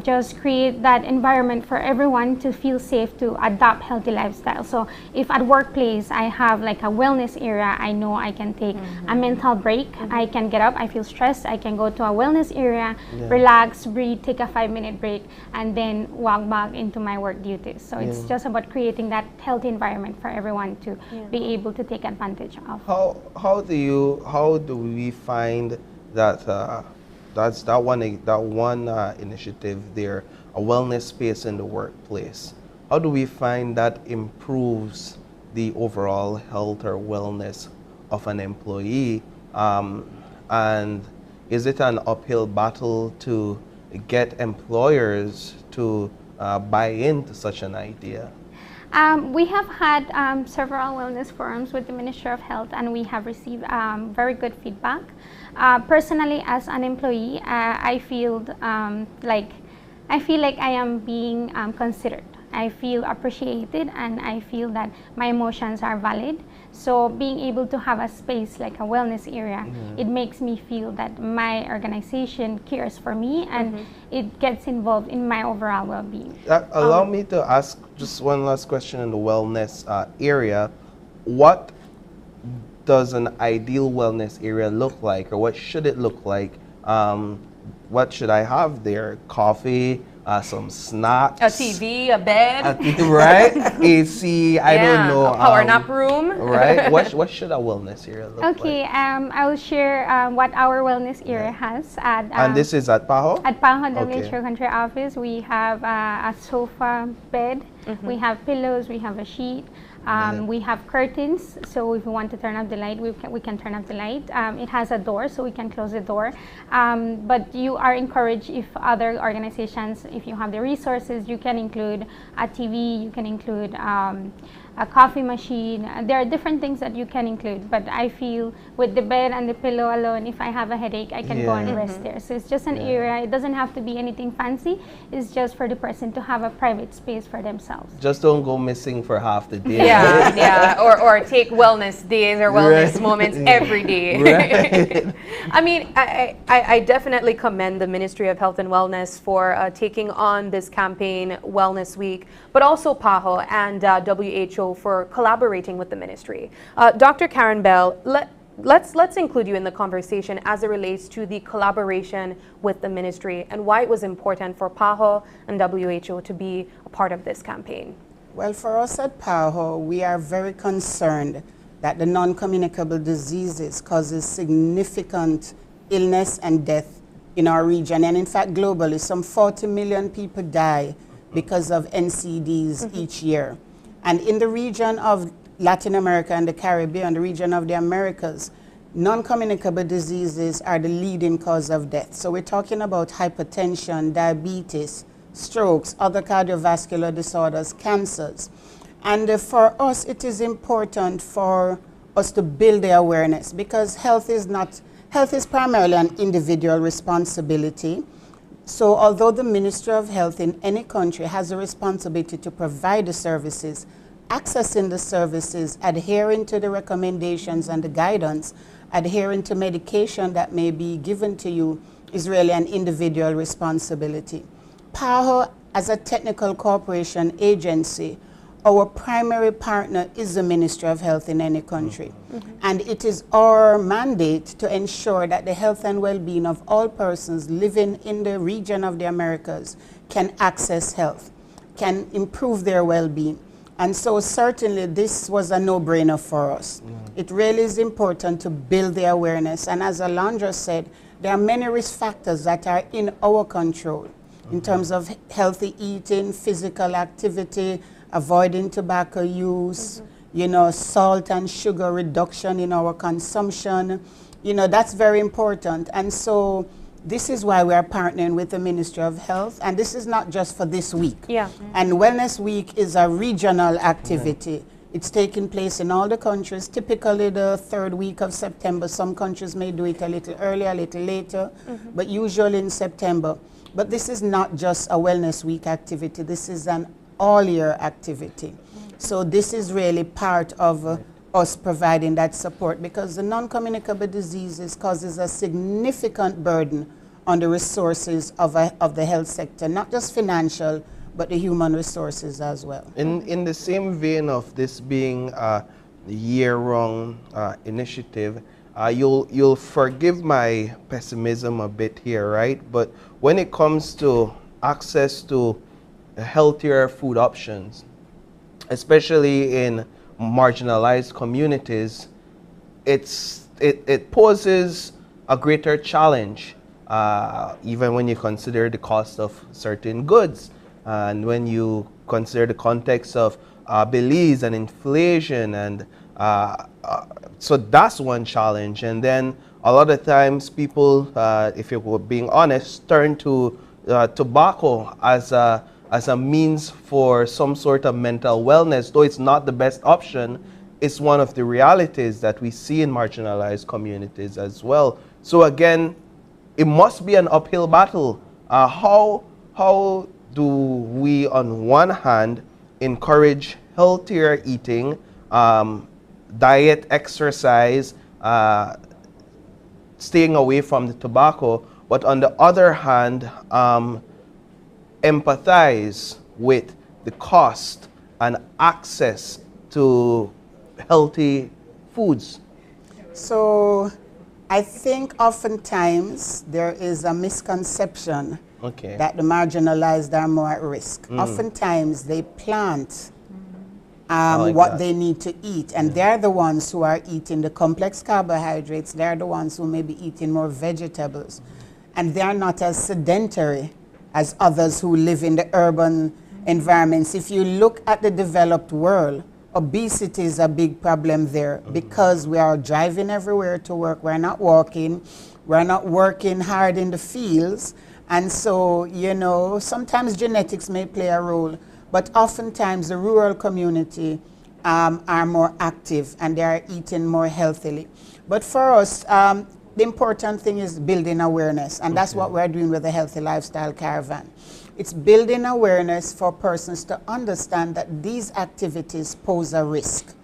just create that environment for everyone to feel safe to adopt healthy lifestyle. So if at workplace I have like a wellness area, I know I can take a mental break. I can get up, I feel stressed, I can go to a wellness area, relax, breathe, take a 5-minute break, and then walk back into my work duties. So it's just about creating that healthy environment for everyone to be able to take advantage of. How do we find that that's that one initiative there, a wellness space in the workplace? How do we find that improves the overall health or wellness of an employee? And is it an uphill battle to get employers to buy into such an idea? We have had several wellness forums with the Ministry of Health, and we have received very good feedback. Personally, as an employee, I feel like I am being considered. I feel appreciated, and I feel that my emotions are valid. So being able to have a space like a wellness area, it makes me feel that my organization cares for me, and it gets involved in my overall well-being. Allow me to ask just one last question in the wellness area. What does an ideal wellness area look like, or what should it look like? What should I have there? Coffee, some snacks, a TV, a bed, right? AC, I don't know. A power nap room. Right? What should a wellness area look like? Okay, I will share what our wellness area has. And this is at PAHO? At PAHO, WHO Country Office, we have a sofa bed, we have pillows, we have a sheet. We have curtains, so if we want to turn off the light, we can turn off the light. It has a door, so we can close the door. But you are encouraged, if other organizations, if you have the resources, you can include a TV, you can include a coffee machine. There are different things that you can include, but I feel with the bed and the pillow alone, if I have a headache, I can go and rest there. So it's just an area. It doesn't have to be anything fancy. It's just for the person to have a private space for themselves. Just don't go missing for half the day. Or take wellness days or wellness moments every day. Right. I mean, I definitely commend the Ministry of Health and Wellness for taking on this campaign, Wellness Week, but also PAHO and WHO for collaborating with the ministry. Dr. Karen Bell, let's include you in the conversation as it relates to the collaboration with the ministry and why it was important for PAHO and WHO to be a part of this campaign. Well, for us at PAHO, we are very concerned that the non-communicable diseases causes significant illness and death in our region. And in fact, globally, some 40 million people die because of NCDs each year. And in the region of Latin America and the Caribbean, the region of the Americas, non-communicable diseases are the leading cause of death. So we're talking about hypertension, diabetes, strokes, other cardiovascular disorders, cancers. And for us, it is important for us to build the awareness, because health is primarily an individual responsibility. So although the Ministry of Health in any country has a responsibility to provide the services, accessing the services, adhering to the recommendations and the guidance, adhering to medication that may be given to you is really an individual responsibility. PAHO, as a technical cooperation agency, our primary partner is the Ministry of Health in any country. And it is our mandate to ensure that the health and well-being of all persons living in the region of the Americas can access health, can improve their well-being. And so certainly this was a no-brainer for us. It really is important to build the awareness. And as Alondra said, there are many risk factors that are in our control in terms of healthy eating, physical activity, avoiding tobacco use, you know, salt and sugar reduction in our consumption. You know, that's very important. And so this is why we are partnering with the Ministry of Health. And this is not just for this week. And Wellness Week is a regional activity. It's taking place in all the countries, typically the 3rd week of September. Some countries may do it a little earlier, a little later, but usually in September. But this is not just a Wellness Week activity. This is an all-year activity. So this is really part of us providing that support, because the non-communicable diseases causes a significant burden on the resources of the health sector, not just financial, but the human resources as well. In the same vein of this being a year-round initiative, you'll forgive my pessimism a bit here, right? But when it comes to access to healthier food options, especially in marginalized communities, it poses a greater challenge, even when you consider the cost of certain goods, and when you consider the context of Belize and inflation, and so that's one challenge. And then a lot of times people, if you're being honest, turn to tobacco as a means for some sort of mental wellness. Though it's not the best option, it's one of the realities that we see in marginalized communities as well. So again, it must be an uphill battle. How do we, on one hand, encourage healthier eating, diet, exercise, staying away from the tobacco, but on the other hand, empathize with the cost and access to healthy foods? So I think oftentimes there is a misconception that the marginalized are more at risk. Oftentimes they plant what they need to eat, and they're the ones who are eating the complex carbohydrates. They're the ones who may be eating more vegetables, and they're not as sedentary as others who live in the urban environments. If you look at the developed world, obesity is a big problem there, because we are driving everywhere to work. We're not walking. We're not working hard in the fields. And so, you know, sometimes genetics may play a role, but oftentimes the rural community are more active and they are eating more healthily. But for us, the important thing is building awareness, and that's what we're doing with the Healthy Lifestyle Caravan. It's building awareness for persons to understand that these activities pose a risk.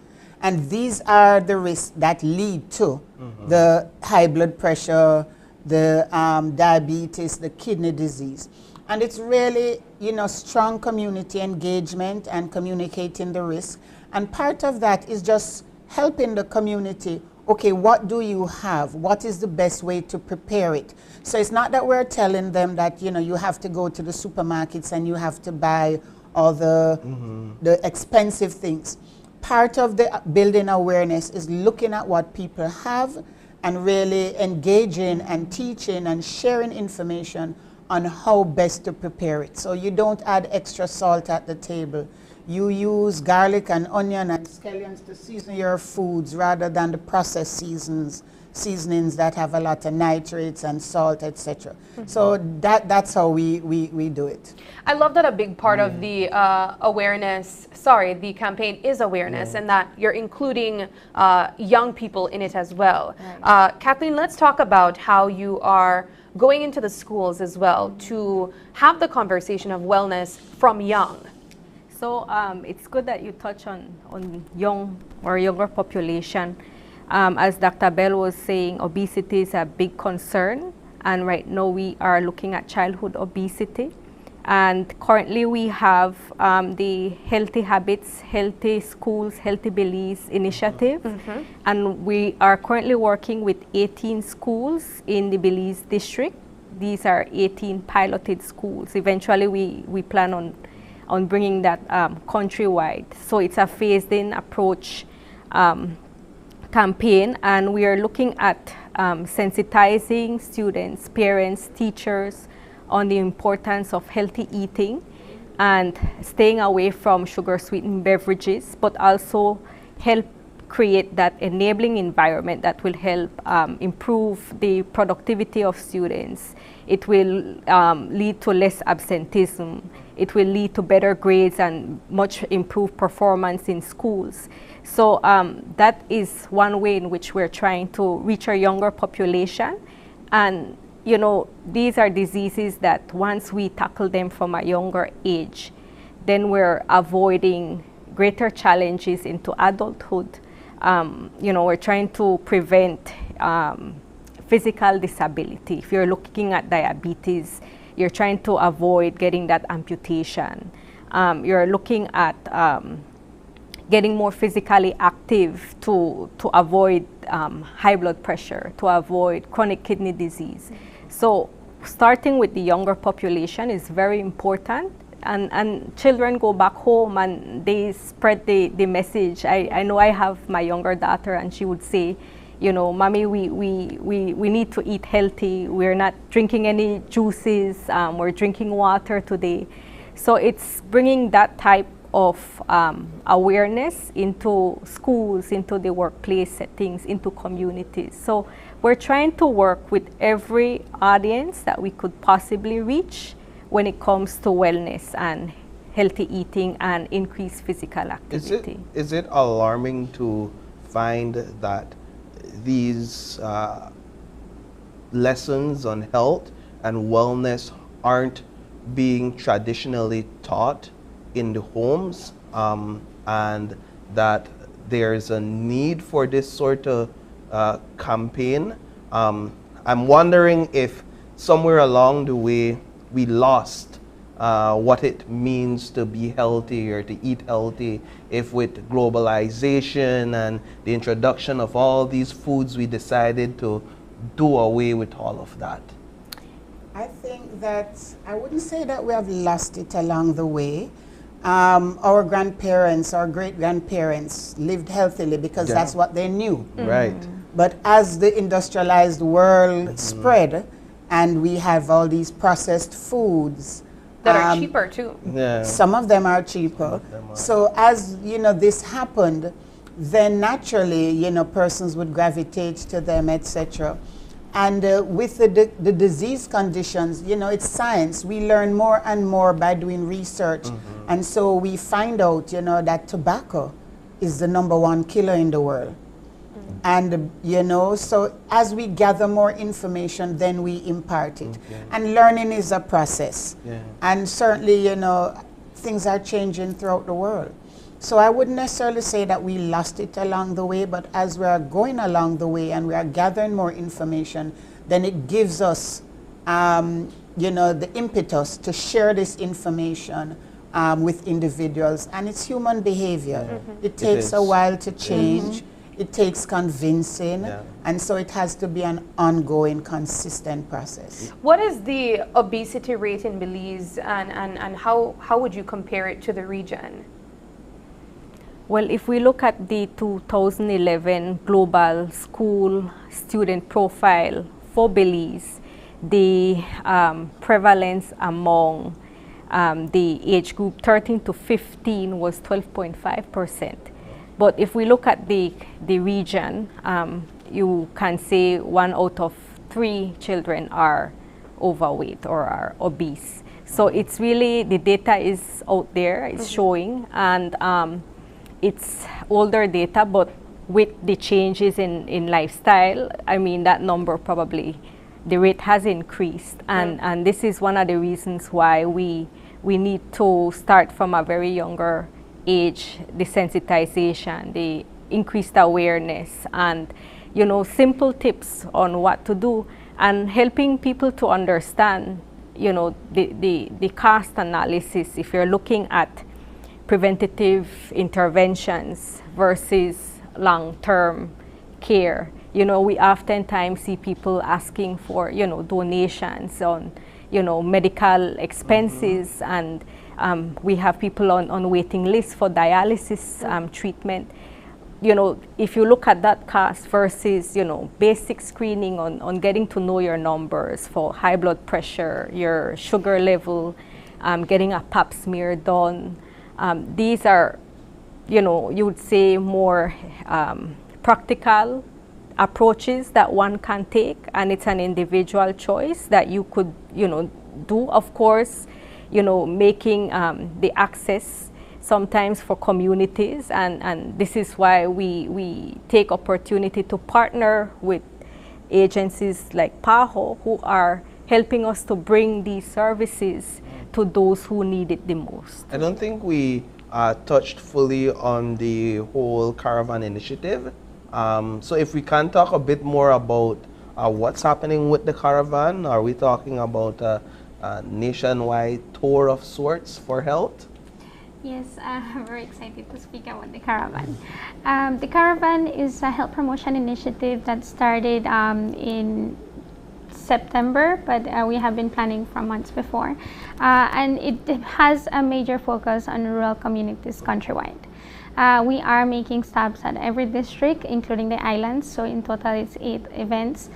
And these are the risks that lead to the high blood pressure, the diabetes, the kidney disease. And it's really, you know, strong community engagement and communicating the risk. And part of that is just helping the community. Okay, what do you have? What is the best way to prepare it? So it's not that we're telling them that, you know, you have to go to the supermarkets and you have to buy all the expensive things. Part of the building awareness is looking at what people have and really engaging and teaching and sharing information on how best to prepare it. So you don't add extra salt at the table. You use garlic and onion and scallions to season your foods rather than the processed seasonings that have a lot of nitrates and salt, etc. So that's how we do it. I love that a big part of the the campaign is awareness, and that you're including young people in it as well. Right. Kathleen, let's talk about how you are going into the schools as well to have the conversation of wellness from young. So it's good that you touch on young or younger population. As Dr. Bell was saying, obesity is a big concern, and right now we are looking at childhood obesity. And currently we have the Healthy Habits, Healthy Schools, Healthy Belize initiative. And we are currently working with 18 schools in the Belize district. These are 18 piloted schools. Eventually we plan on bringing that countrywide. So it's a phased-in approach campaign, and we are looking at sensitizing students, parents, teachers on the importance of healthy eating and staying away from sugar-sweetened beverages, but also help create that enabling environment that will help improve the productivity of students. It will lead to less absenteeism. It will lead to better grades and much improved performance in schools. So that is one way in which we're trying to reach our younger population. And you know, these are diseases that once we tackle them from a younger age, then we're avoiding greater challenges into adulthood. You know, we're trying to prevent physical disability. If you're looking at diabetes, you're trying to avoid getting that amputation. You're looking at getting more physically active to avoid high blood pressure, to avoid chronic kidney disease. So starting with the younger population is very important. And children go back home and they spread the message. I know I have my younger daughter, and she would say, you know, Mommy, we need to eat healthy. We're not drinking any juices. We're drinking water today. So it's bringing that type of awareness into schools, into the workplace settings, into communities. So we're trying to work with every audience that we could possibly reach when it comes to wellness and healthy eating and increased physical activity. Is it alarming to find that these lessons on health and wellness aren't being traditionally taught in the homes, and that there's a need for this sort of campaign? I'm wondering if somewhere along the way we lost what it means to be healthy or to eat healthy, if with globalization and the introduction of all these foods we decided to do away with all of that. I think that I wouldn't say that we have lost it along the way. Our grandparents, our great-grandparents lived healthily because that's what they knew. Right. But as the industrialized world spread, and we have all these processed foods that are cheaper too. Yeah. Some of them are cheaper. So as you know, this happened, then naturally, you know, persons would gravitate to them, etc. And with the disease conditions, you know, it's science. We learn more and more by doing research. And so we find out, you know, that tobacco is the #1 killer in the world. And, you know, so as we gather more information, then we impart it. And learning is a process. And certainly, you know, things are changing throughout the world. So I wouldn't necessarily say that we lost it along the way, but as we are going along the way and we are gathering more information, then it gives us, you know, the impetus to share this information with individuals. And it's human behavior. It takes a while to change. It takes convincing, and so it has to be an ongoing, consistent process. What is the obesity rate in Belize, and how would you compare it to the region? Well, if we look at the 2011 Global School Student Profile for Belize, the prevalence among the age group 13 to 15 was 12.5%. But if we look at the region, you can say 1 out of 3 children are overweight or are obese. So it's really, the data is out there, it's showing, and it's older data, but with the changes in lifestyle, I mean, that number probably, the rate has increased. And this is one of the reasons why we need to start from a very younger age, the sensitization, the increased awareness, and, you know, simple tips on what to do, and helping people to understand, you know, the cost analysis if you're looking at preventative interventions versus long-term care. You know, we oftentimes see people asking for, you know, donations on, you know, medical expenses, and we have people on waiting lists for dialysis treatment. You know, if you look at that cost versus, you know, basic screening on getting to know your numbers for high blood pressure, your sugar level, getting a pap smear done, these are, you know, you would say more practical approaches that one can take, and it's an individual choice that you could, you know, do. Of course, you know, making the access sometimes for communities, and this is why we take opportunity to partner with agencies like PAHO, who are helping us to bring these services to those who need it the most. I don't think we touched fully on the whole caravan initiative. So if we can talk a bit more about what's happening with the caravan. Are we talking about a nationwide tour of sorts for health? Yes, I'm very excited to speak about the caravan. The caravan is a health promotion initiative that started in September, but we have been planning for months before. And it has a major focus on rural communities countrywide. We are making stops at every district, including the islands. So in total, it's 8 events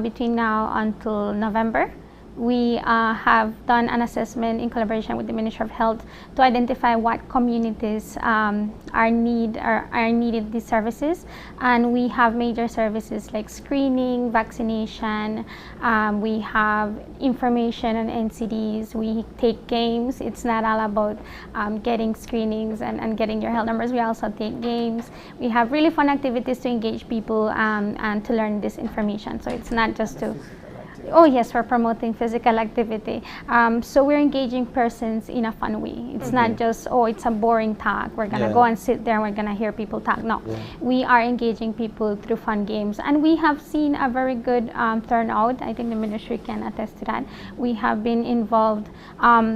between now until November. We have done an assessment in collaboration with the Ministry of Health to identify what communities are needed these services, and we have major services like screening, vaccination. We have information on NCDs. We take games. It's not all about getting screenings and getting your health numbers. We also take games. We have really fun activities to engage people and to learn this information. So it's not just to oh yes, we're promoting physical activity. So we're engaging persons in a fun way. It's not just, oh, it's a boring talk. We're gonna go and sit there and we're gonna hear people talk. No, we are engaging people through fun games, and we have seen a very good turnout. I think the ministry can attest to that. We have been involved.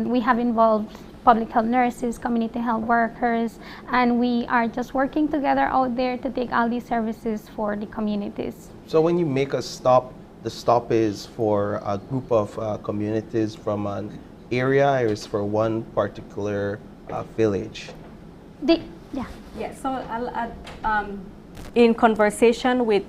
We have involved public health nurses, community health workers, and we are just working together out there to take all these services for the communities. So when you make a stop, the stop is for a group of communities from an area, or is for one particular village? Yeah, so I'll add, in conversation with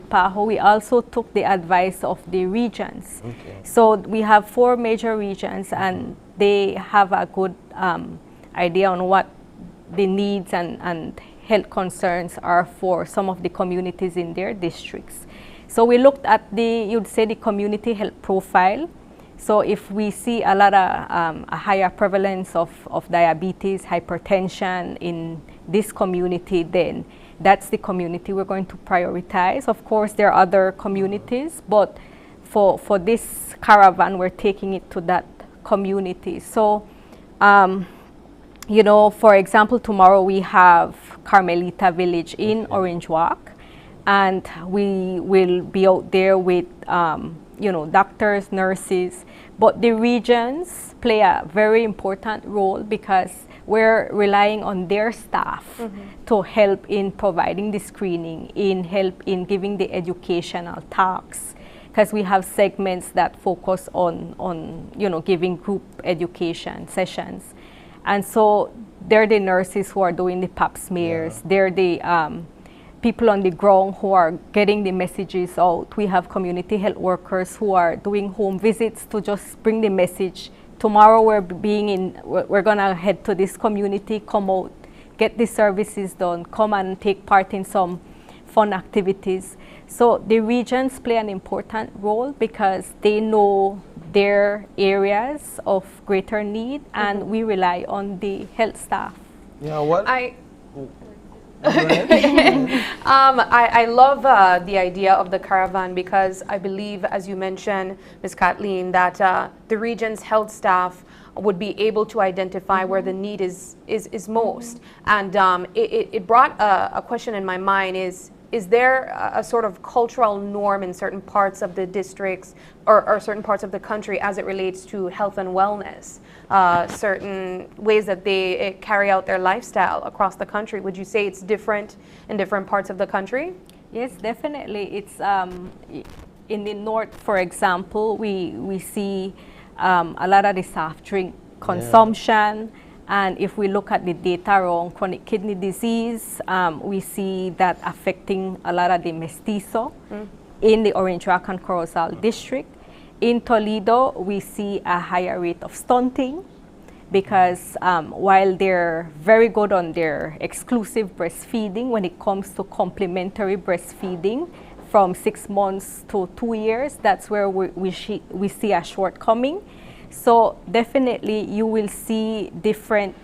PAHO, we also took the advice of the regions. So we have 4 major regions, and they have a good idea on what the needs and health concerns are for some of the communities in their districts. So we looked at you'd say the community health profile. So if we see a lot of a higher prevalence of diabetes, hypertension in this community, then that's the community we're going to prioritize. Of course, there are other communities, but for this caravan, we're taking it to that community. So, you know, for example, tomorrow we have Carmelita Village in Orange Walk. And we will be out there with, you know, doctors, nurses. But the regions play a very important role because we're relying on their staff to help in providing the screening, in help in giving the educational talks. Because we have segments that focus on, you know, giving group education sessions. And so they're the nurses who are doing the pap smears. They're the people on the ground who are getting the messages out. We have community health workers who are doing home visits to just bring the message. Tomorrow we're gonna head to this community, come out, get the services done, come and take part in some fun activities. So the regions play an important role because they know their areas of greater need, and we rely on the health staff. Yeah, what? I love the idea of the caravan because I believe, as you mentioned, Ms. Kathleen, that the region's health staff would be able to identify where the need is most. And it brought a question in my mind is there a sort of cultural norm in certain parts of the districts or certain parts of the country as it relates to health and wellness? Certain ways that they carry out their lifestyle across the country. Would you say it's different in different parts of the country? Yes, definitely. It's in the north, for example, we see a lot of the soft drink consumption. And if we look at the data around chronic kidney disease, we see that affecting a lot of the mestizo in the Orange Rock and Corozal district. In Toledo, we see a higher rate of stunting because while they're very good on their exclusive breastfeeding, when it comes to complementary breastfeeding from 6 months to 2 years, that's where we see a shortcoming. So definitely you will see different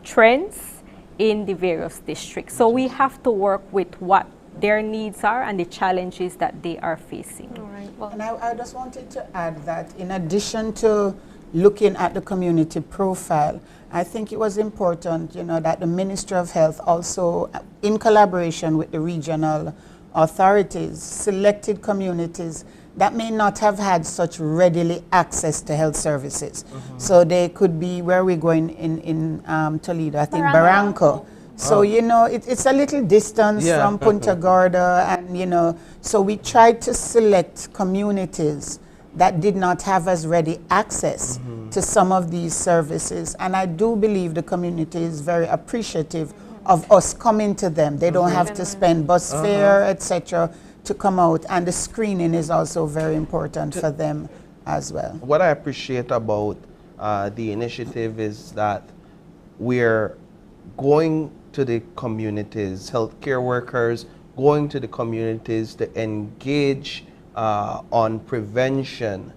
trends in the various districts. So we have to work with what their needs are and the challenges that they are facing. All right. Well, and I just wanted to add that in addition to looking at the community profile, I think it was important, that the Ministry of Health also, in collaboration with the regional authorities, selected communities that may not have had such readily access to health services. So they could be, where we're going in Toledo, I think Barranco. So, it's a little distance from Punta Gorda, and, so we tried to select communities that did not have as ready access to some of these services. And I do believe the community is very appreciative of us coming to them. They don't have to spend bus fare, etc., to come out, and the screening is also very important for them as well. What I appreciate about the initiative is that we're going to the communities, healthcare workers, going to the communities to engage on prevention,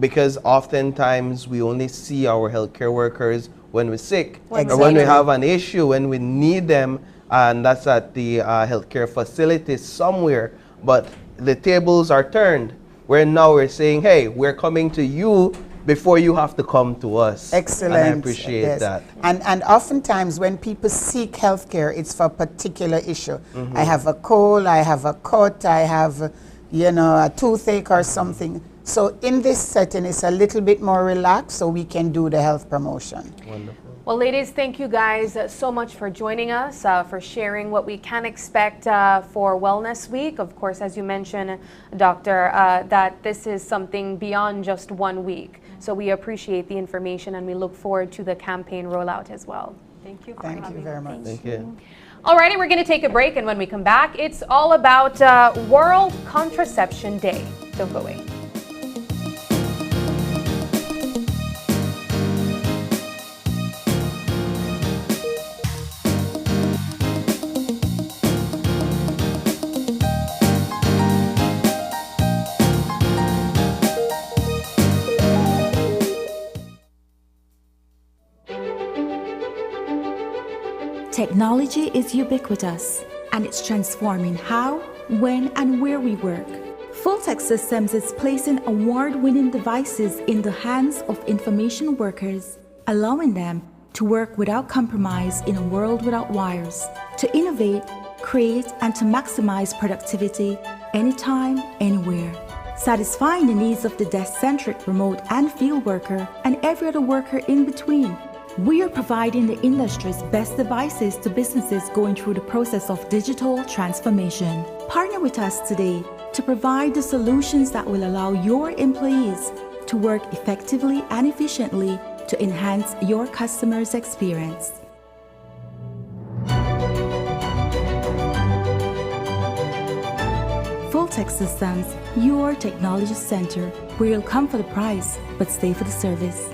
because oftentimes we only see our healthcare workers when we're sick, or when we have an issue, when we need them, and that's at the healthcare facilities somewhere. But the tables are turned, where now we're saying, hey, we're coming to you before you have to come to us. Excellent. And I appreciate that. And oftentimes when people seek healthcare, it's for a particular issue. I have a cold, I have a cut, I have, a toothache or something. So in this setting, it's a little bit more relaxed, so we can do the health promotion. Wonderful. Well, ladies, thank you guys so much for joining us, for sharing what we can expect for Wellness Week. Of course, as you mentioned, Doctor, that this is something beyond just 1 week. So we appreciate the information and we look forward to the campaign rollout as well. Thank you. Thank you very much. Thank you. Alrighty, we're going to take a break, and when we come back, it's all about World Contraception Day. Don't go away. Technology is ubiquitous, and it's transforming how, when, and where we work. Fulltech Systems is placing award-winning devices in the hands of information workers, allowing them to work without compromise in a world without wires, to innovate, create, and to maximize productivity anytime, anywhere, satisfying the needs of the desk-centric remote and field worker and every other worker in between. We are providing the industry's best devices to businesses going through the process of digital transformation. Partner with us today to provide the solutions that will allow your employees to work effectively and efficiently to enhance your customer's experience. Fulltech Systems, your technology center, where you'll come for the price, but stay for the service.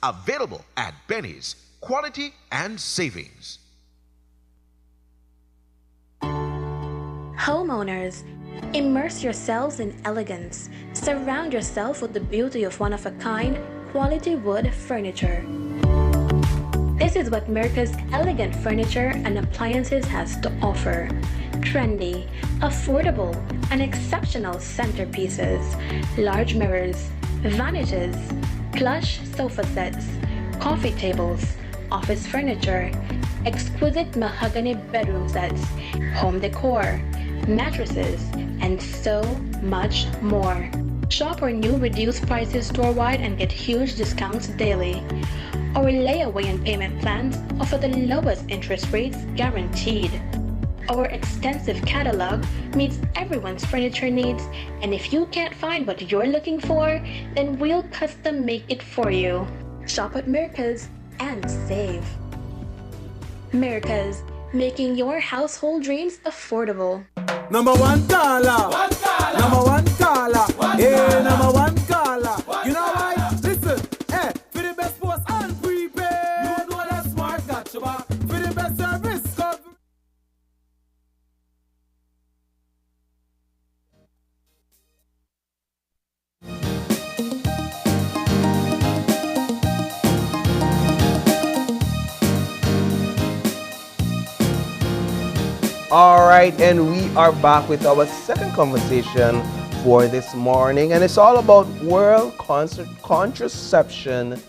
Available at Benny's. Quality and savings. Homeowners, immerse yourselves in elegance. Surround yourself with the beauty of one-of-a-kind, quality wood furniture. This is what Mirka's elegant furniture and appliances has to offer. Trendy, affordable, and exceptional centerpieces, large mirrors, vanities, plush sofa sets, coffee tables, office furniture, exquisite mahogany bedroom sets, home decor, mattresses, and so much more. Shop our new reduced prices store-wide and get huge discounts daily. Our layaway and payment plans offer the lowest interest rates guaranteed. Our extensive catalog meets everyone's furniture needs, and if you can't find what you're looking for, then we'll custom make it for you. Shop at Mirka's and save. Mirka's, making your household dreams affordable. Number one caller. Number one caller. Hey, number one caller. You know why? Listen, hey, for the best post and prepaid. You know that smart got you back. For the best service. All right, and we are back with our second conversation for this morning, and it's all about World Contraception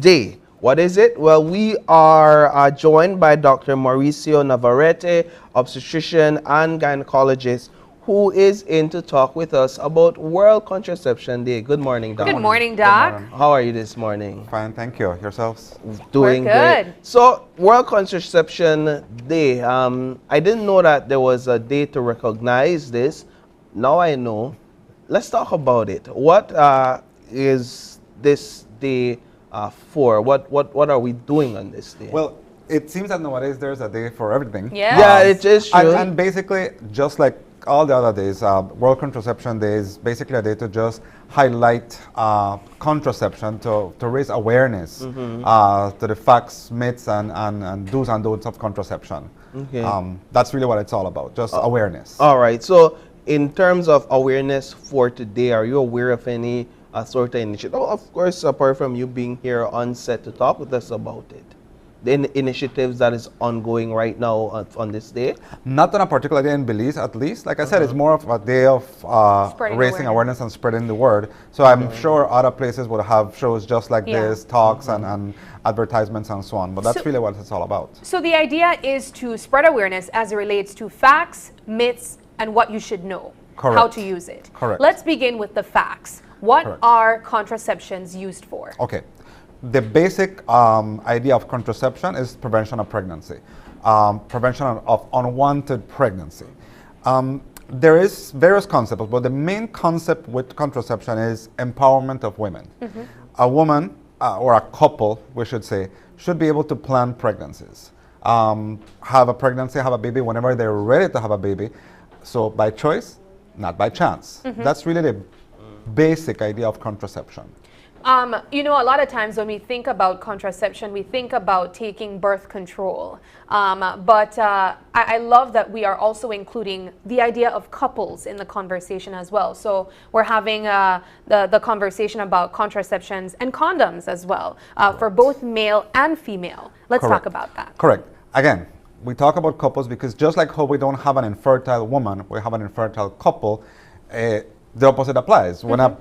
Day. What is it? Well, we are joined by Dr. Mauricio Navarrete, obstetrician and gynecologist, who is in to talk with us about World Contraception Day. Good morning, Doc. Good morning, Doc. How are you this morning? Fine, thank you. Yourselves? Doing We're good. great. So, World Contraception Day. I didn't know that there was a day to recognize this. Now I know. Let's talk about it. What is this day for? What are we doing on this day? Well, it seems that nowadays there's a day for everything. Yeah, it is true. And basically, just like all the other days, World Contraception Day is basically a day to just highlight contraception, to raise awareness to the facts, myths, and do's and don'ts of contraception. Okay. That's really what it's all about, just awareness. All right. So, in terms of awareness for today, are you aware of any sort of initiative? Oh, of course, apart from you being here on set to talk with us about it. The initiatives that is ongoing right now on this day? Not on a particular day in Belize, at least. Like I said, it's more of a day of raising awareness and spreading the word. So I'm sure other places would have shows just like this, talks and advertisements and so on. But that's really what it's all about. So the idea is to spread awareness as it relates to facts, myths, and what you should know. Correct. How to use it. Correct. Let's begin with the facts. What are contraceptions used for? Okay. The basic idea of contraception is prevention of pregnancy, prevention of unwanted pregnancy. There is various concepts, but the main concept with contraception is empowerment of women. A woman, or a couple, we should say, should be able to plan pregnancies, have a pregnancy, have a baby whenever they're ready to have a baby. So by choice, not by chance. That's really the basic idea of contraception. You know, a lot of times when we think about contraception, we think about taking birth control. But I love that we are also including the idea of couples in the conversation as well. So we're having the conversation about contraceptions and condoms as well for both male and female. Let's talk about that. Correct. Again, we talk about couples because just like how we don't have an infertile woman, we have an infertile couple, the opposite applies. When a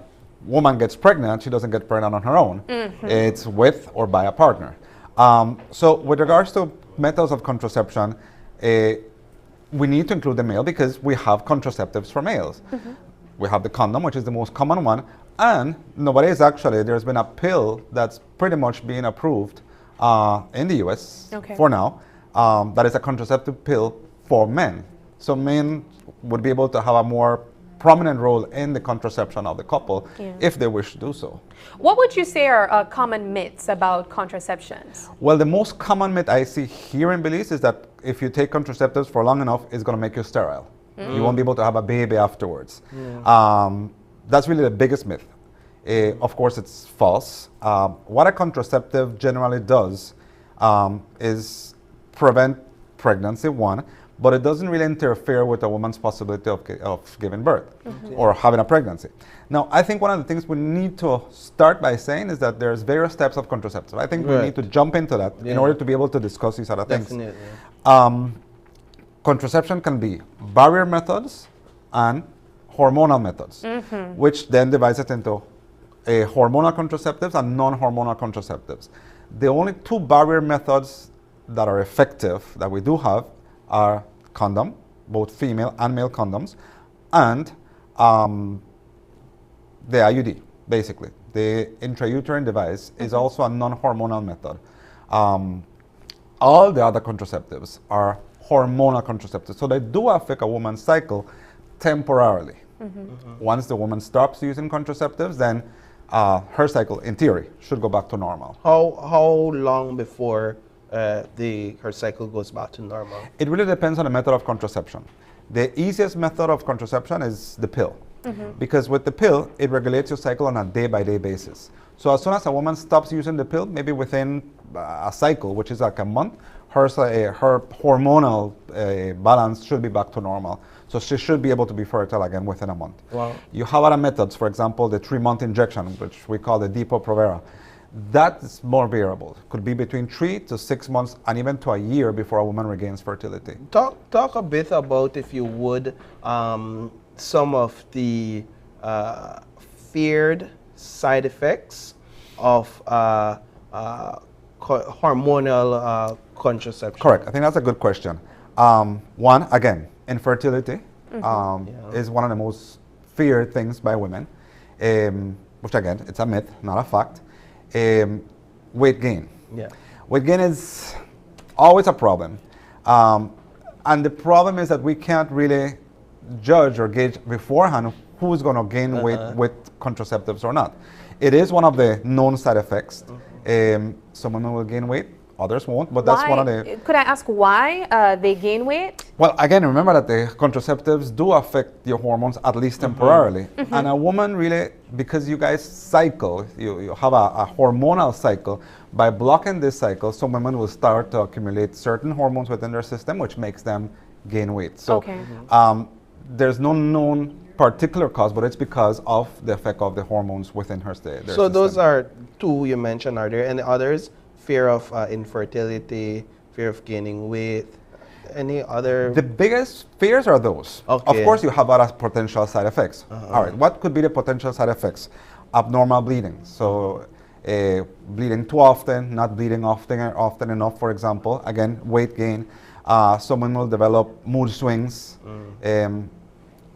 woman gets pregnant, she doesn't get pregnant on her own. It's with or by a partner. So with regards to methods of contraception, we need to include the male because we have contraceptives for males. We have the condom, which is the most common one, and there's been a pill that's pretty much being approved in the US for now, that is a contraceptive pill for men. So men would be able to have a more prominent role in the contraception of the couple if they wish to do so. What would you say are common myths about contraceptions? Well, the most common myth I see here in Belize is that if you take contraceptives for long enough, it's going to make you sterile. You won't be able to have a baby afterwards. That's really the biggest myth. Of course, it's false. What a contraceptive generally does is prevent pregnancy, one, but it doesn't really interfere with a woman's possibility of giving birth or having a pregnancy. Now, I think one of the things we need to start by saying is that there's various types of contraceptives. I think we need to jump into that in order to be able to discuss these other things. Contraception can be barrier methods and hormonal methods, which then divides it into hormonal contraceptives and non-hormonal contraceptives. The only two barrier methods that are effective that we do have are condom, both female and male condoms, and the IUD, basically. The intrauterine device is also a non-hormonal method. All the other contraceptives are hormonal contraceptives, so they do affect a woman's cycle temporarily. Once the woman stops using contraceptives, then her cycle, in theory, should go back to normal. How long before her cycle goes back to normal? It really depends on the method of contraception. The easiest method of contraception is the pill, because with the pill, it regulates your cycle on a day-by-day basis. So as soon as a woman stops using the pill, maybe within a cycle, which is like a month, her hormonal balance should be back to normal. So she should be able to be fertile again within a month. Wow. You have other methods, for example, the 3-month injection, which we call the Depo-Provera. That is more variable. Could be between 3 to 6 months and even to a year before a woman regains fertility. Talk a bit about, if you would, some of the feared side effects of hormonal contraception. Correct. I think that's a good question. One, again, infertility is one of the most feared things by women, which again, it's a myth, not a fact. Weight gain. Weight gain is always a problem. And the problem is that we can't really judge or gauge beforehand who's going to gain weight with contraceptives or not. It is one of the known side effects. Some women will gain weight, others won't, but that's one of the... Could I ask why they gain weight? Well, again, remember that the contraceptives do affect your hormones, at least temporarily. And a woman really, because you guys cycle, you have a hormonal cycle, by blocking this cycle, some women will start to accumulate certain hormones within their system, which makes them gain weight. So there's no known particular cause, but it's because of the effect of the hormones within her state. So those are two you mentioned. Are there any others? Fear of infertility, fear of gaining weight, any other? The biggest fears are those. Of course, you have other potential side effects. All right, what could be the potential side effects? Abnormal bleeding. So bleeding too often, not bleeding often enough, for example. Again, weight gain. Someone will develop mood swings.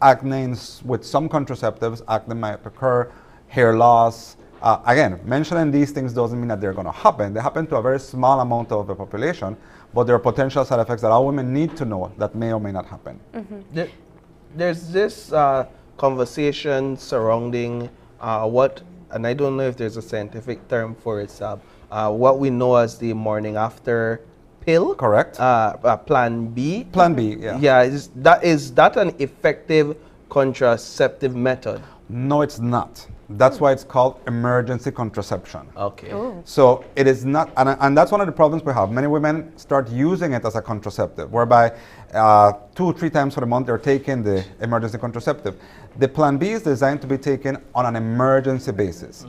Acne with some contraceptives, acne might occur, hair loss. Again, mentioning these things doesn't mean that they're going to happen. They happen to a very small amount of the population, but there are potential side effects that all women need to know that may or may not happen. There's this conversation surrounding and I don't know if there's a scientific term for it, what we know as the morning after pill. Correct. Plan B. Plan B, yeah. Yeah, is that an effective contraceptive method? No, it's not. That's why it's called emergency contraception. Okay. Ooh. So it is not, and that's one of the problems we have. Many women start using it as a contraceptive, whereby 2 or 3 times for the month they're taking the emergency contraceptive. The Plan B is designed to be taken on an emergency basis.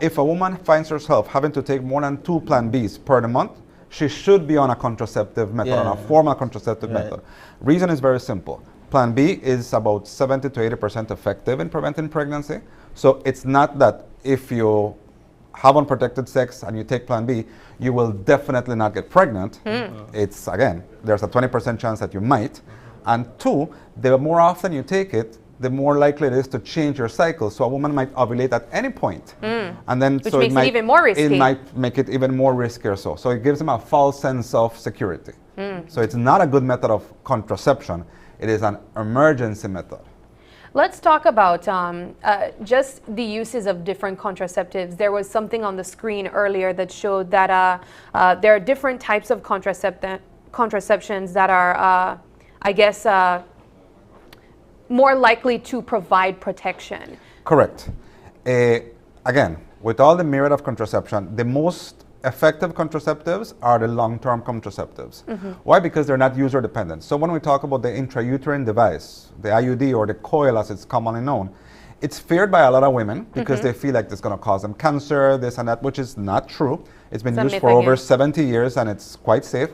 If a woman finds herself having to take more than 2 Plan Bs per the month, she should be on a contraceptive method, on a formal contraceptive method. Reason is very simple. Plan B is about 70 to 80% effective in preventing pregnancy. So it's not that if you have unprotected sex and you take Plan B, you will definitely not get pregnant. It's, again, there's a 20% chance that you might. And 2, the more often you take it, the more likely it is to change your cycle. So a woman might ovulate at any point. And then, Which makes it even more risky. It might make it even more risky or so. So it gives them a false sense of security. So it's not a good method of contraception. It is an emergency method. Let's talk about just the uses of different contraceptives. There was something on the screen earlier that showed that there are different types of contraceptions that are, I guess, more likely to provide protection. Correct. Again, with all the myriad of contraception, the most effective contraceptives are the long-term contraceptives. Why? Because they're not user-dependent. So when we talk about the intrauterine device, the IUD or the coil as it's commonly known, it's feared by a lot of women because they feel like it's going to cause them cancer, this and that, which is not true. It's been used for over 70 years and it's quite safe.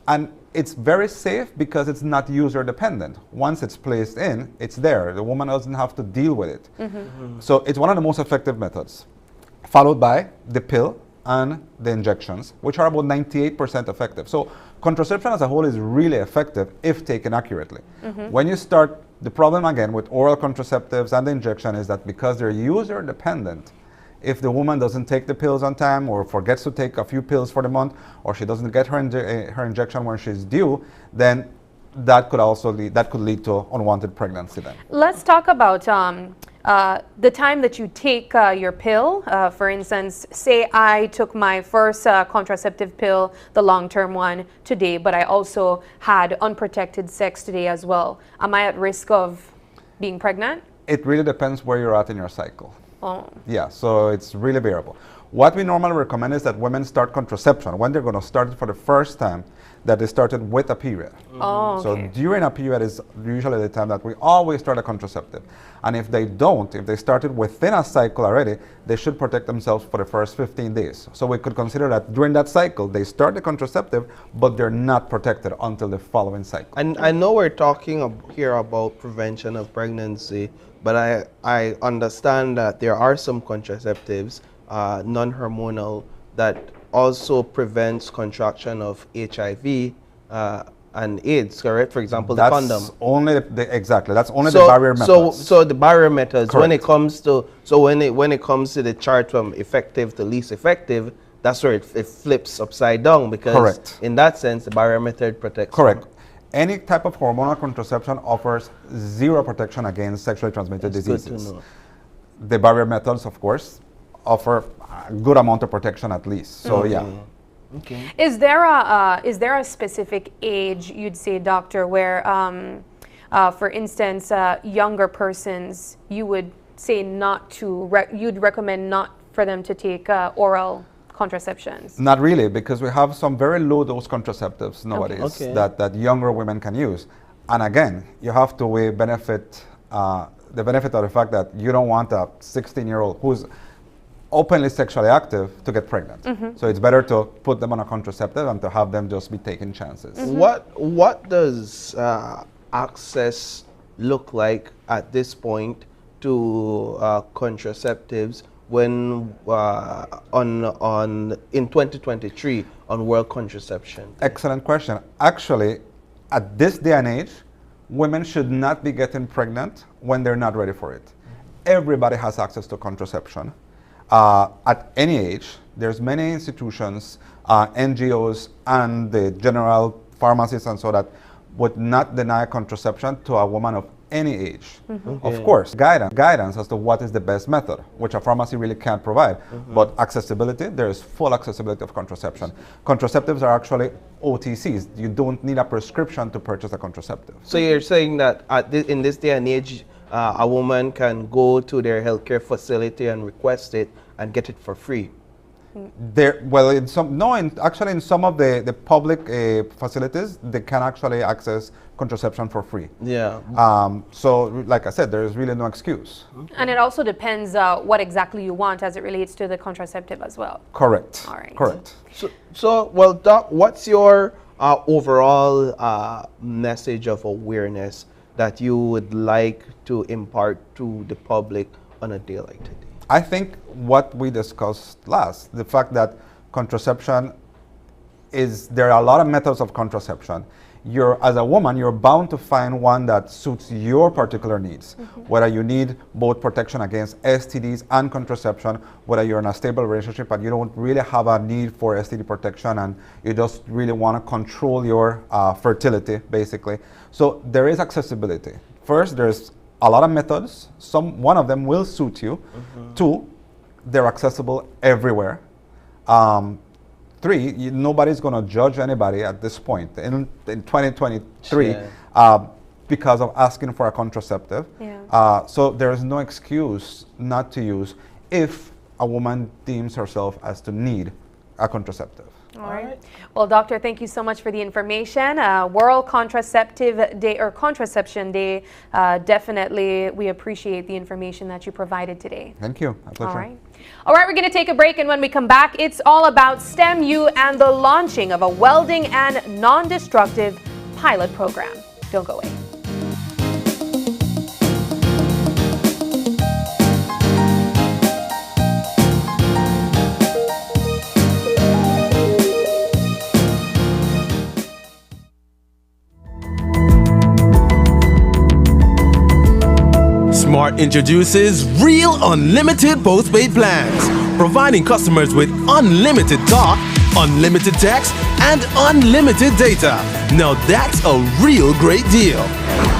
And it's very safe because it's not user-dependent. Once it's placed in, it's there. The woman doesn't have to deal with it. So it's one of the most effective methods, followed by the pill and the injections, which are about 98% effective. So contraception as a whole is really effective if taken accurately. When you start, the problem again with oral contraceptives and the injection is that because they're user dependent, if the woman doesn't take the pills on time or forgets to take a few pills for the month, or she doesn't get her injection when she's due, then that could also lead to unwanted pregnancy then. Let's talk about the time that you take your pill. For instance, say I took my first contraceptive pill, the long-term one, today, but I also had unprotected sex today as well. Am I at risk of being pregnant? It really depends where you're at in your cycle. Yeah, so it's really variable. What we normally recommend is that women start contraception when they're going to start it for the first time, that they started with a period. So during a period is usually the time that we always start a contraceptive. And if they don't, if they started within a cycle already, they should protect themselves for the first 15 days. So we could consider that during that cycle, they start the contraceptive, but they're not protected until the following cycle. And I know we're talking here about prevention of pregnancy, but I understand that there are some contraceptives, non-hormonal, that also prevents contraction of HIV and AIDS, correct? For example, the condom. Exactly. That's only the barrier methods. So the barrier methods. Correct. When it comes to when it comes to the chart from effective to least effective, that's where it flips upside down, because Correct. in that sense the barrier method protects. Correct. Any type of hormonal contraception offers zero protection against sexually transmitted diseases. Good to know. The barrier methods, of course, offer a good amount of protection at least. So yeah. Okay. Is there a specific age, you'd say, doctor, where, for instance, younger persons, you would say not to, you'd recommend not for them to take oral contraceptions? Not really, because we have some very low dose contraceptives nowadays that younger women can use. And again, you have to weigh the benefit of the fact that you don't want a 16-year-old who's openly sexually active to get pregnant. So it's better to put them on a contraceptive and to have them just be taking chances. What does access look like at this point to contraceptives when in 2023 on World Contraception? Excellent question. Actually, at this day and age, women should not be getting pregnant when they're not ready for it. Everybody has access to contraception. At any age. There's many institutions, NGOs, and the general pharmacies and so that would not deny contraception to a woman of any age. Of course, guidance as to what is the best method, which a pharmacy really can't provide. But accessibility, there is full accessibility of contraception. Contraceptives are actually OTCs. You don't need a prescription to purchase a contraceptive. So you're saying that in this day and age, a woman can go to their healthcare facility and request it and get it for free? Actually in some of the public facilities, they can actually access contraception for free. Yeah. So like I said, there is really no excuse. And it also depends what exactly you want as it relates to the contraceptive as well. Correct. All right. Correct. So well, Doc, what's your overall message of awareness that you would like to impart to the public on a day like today? I think what we discussed last, the fact that contraception there are a lot of methods of contraception. As a woman, you're bound to find one that suits your particular needs. Whether you need both protection against STDs and contraception, whether you're in a stable relationship and you don't really have a need for STD protection and you just really want to control your fertility, basically. So there is accessibility. First, there's a lot of methods. One of them will suit you. 2, they're accessible everywhere. 3, nobody's going to judge anybody at this point in 2023 because of asking for a contraceptive. So there is no excuse not to use if a woman deems herself as to need a contraceptive. All right. Well, Doctor, thank you so much for the information. World Contraceptive Day or Contraception Day. Definitely, we appreciate the information that you provided today. Thank you. A pleasure. All right. All right, we're going to take a break, and when we come back, it's all about STEMU and the launching of a welding and non-destructive pilot program. Don't go away. Smart introduces Real Unlimited postpaid plans, providing customers with unlimited talk, unlimited text, and unlimited data. Now that's a real great deal.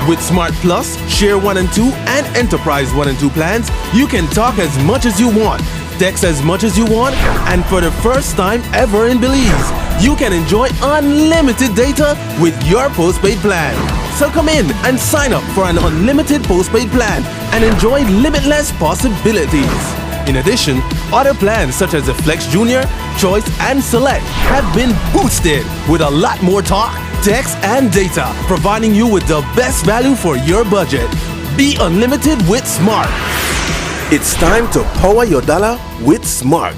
With Smart Plus, Share 1 and 2, and Enterprise 1 and 2 plans, you can talk as much as you want, text as much as you want, and for the first time ever in Belize, you can enjoy unlimited data with your postpaid plan. So come in and sign up for an unlimited postpaid plan and enjoy limitless possibilities. In addition, other plans such as the Flex Junior, Choice, and Select have been boosted with a lot more talk, text, and data, providing you with the best value for your budget. Be unlimited with Smart. It's time to power your dollar with Smart.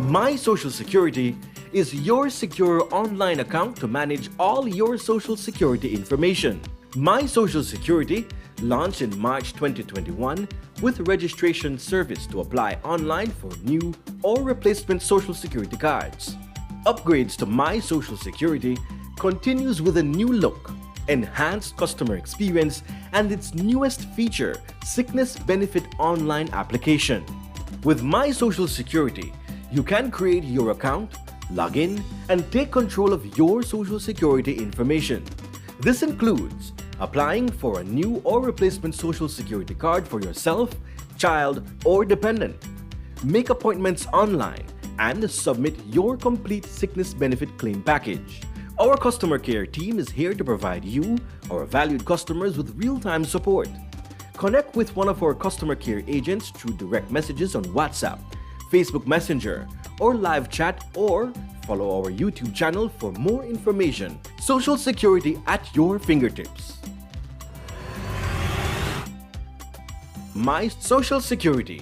My Social Security is your secure online account to manage all your Social Security information. My Social Security launched in March 2021 with registration service to apply online for new or replacement Social Security cards. Upgrades to My Social Security continues with a new look, enhanced customer experience, and its newest feature, Sickness Benefit Online application. With My Social Security, you can create your account, log in, and take control of your Social Security information. This includes applying for a new or replacement Social Security card for yourself, child, or dependent. Make appointments online and submit your complete sickness benefit claim package. Our customer care team is here to provide you, our valued customers, with real-time support. Connect with one of our customer care agents through direct messages on WhatsApp, Facebook Messenger, or live chat, or follow our YouTube channel for more information. Social Security at your fingertips. My Social Security.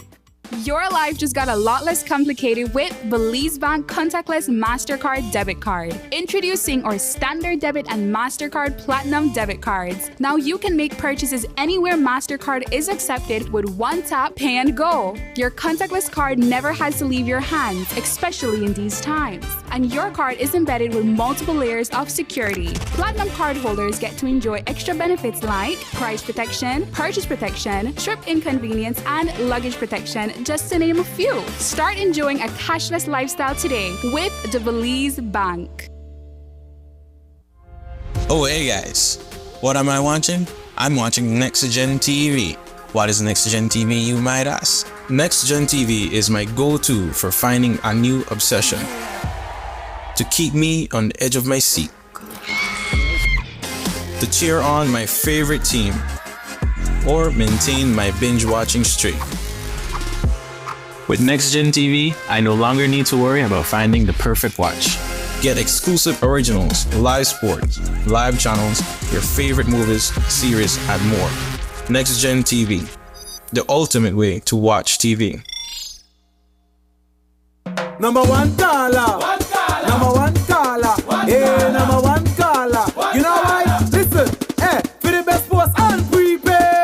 Your life just got a lot less complicated with Belize Bank Contactless MasterCard Debit Card. Introducing our Standard Debit and MasterCard Platinum Debit Cards. Now you can make purchases anywhere MasterCard is accepted with one tap, pay and go. Your contactless card never has to leave your hands, especially in these times. And your card is embedded with multiple layers of security. Platinum card holders get to enjoy extra benefits like price protection, purchase protection, trip inconvenience, and luggage protection, just to name a few. Start enjoying a cashless lifestyle today with the Belize Bank. Oh, hey guys. What am I watching? I'm watching NextGen TV. What is NextGen TV, you might ask? NextGen TV is my go-to for finding a new obsession to keep me on the edge of my seat, to cheer on my favorite team, or maintain my binge-watching streak. With NextGen TV, I no longer need to worry about finding the perfect watch. Get exclusive originals, live sports, live channels, your favorite movies, series, and more. NextGen TV, the ultimate way to watch TV. Number one caller. Number one caller. Hey, number one caller. You know why? Listen, hey, for the best post and prepare.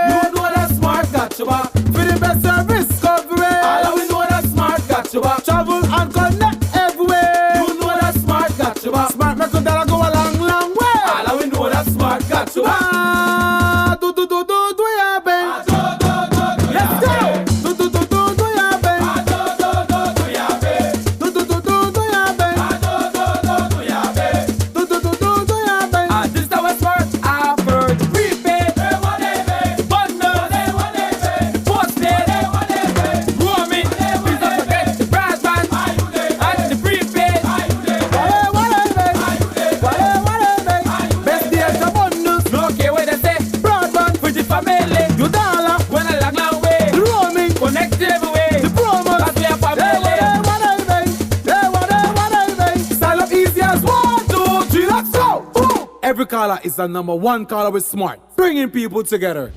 Every caller is the #1 caller with Smart, bringing people together.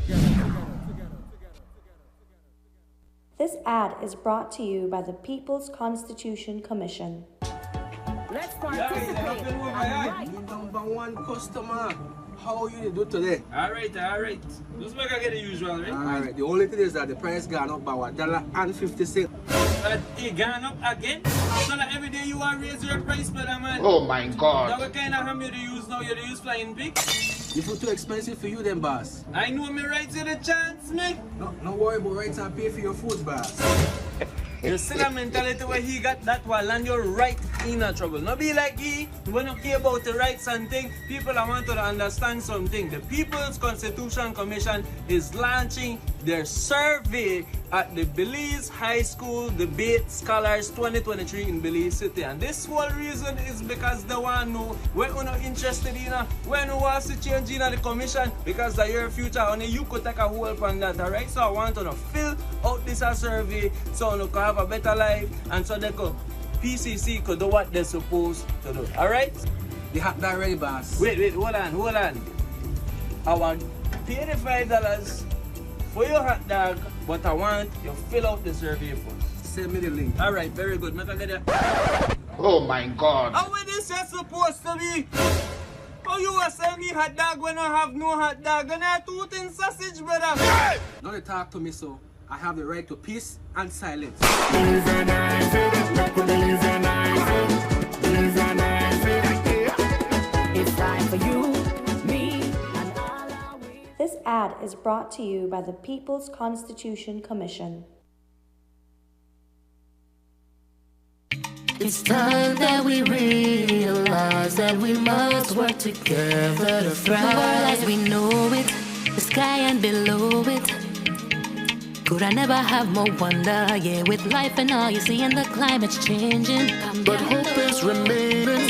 This ad is brought to you by the People's Constitution Commission. Let's participate. #1 customer. How you do today? Alright. Just make I get the usual, right? Alright, the only thing is that the price gone up by $1.50. It gone up again? So that every day you are raise your price, brother man. Oh my God. Now what kind of ham you use now? You use Flying Pig? The food too expensive for you then, boss. I know me right to the chance, me. No worry about rights and pay for your food, boss. You see that mentality where he got that one land you right in a trouble. No be like he when you care about the rights and things. People I want to understand something. The People's Constitution Commission is launching their survey at the Belize High School Debate Scholars 2023 in Belize City. And this whole reason is because they want to know when you're not interested in when you want to change in the commission because of your future. Only you could take a hold on that, alright? So I want to fill out this survey so you can have a better life and so they could PCC could do what they're supposed to do. Alright? The hot dog ready, boss. Wait, hold on. I want $85 for your hot dog, but I want you fill out the survey first. Send me the link. Alright, very good. Make I get it. Oh my God. How is this supposed to be? How you will sell me hot dog when I have no hot dog and I two things sausage, brother? Hey! Don't talk to me so. I have the right to peace and silence. It's time for you, me, and all our way. This ad is brought to you by the People's Constitution Commission. It's time that we realize that we must work together to thrive. The world as we know it, the sky and below it. Could I never have more wonder? Yeah, with life and all you see and the climate's changing. But hope is remaining.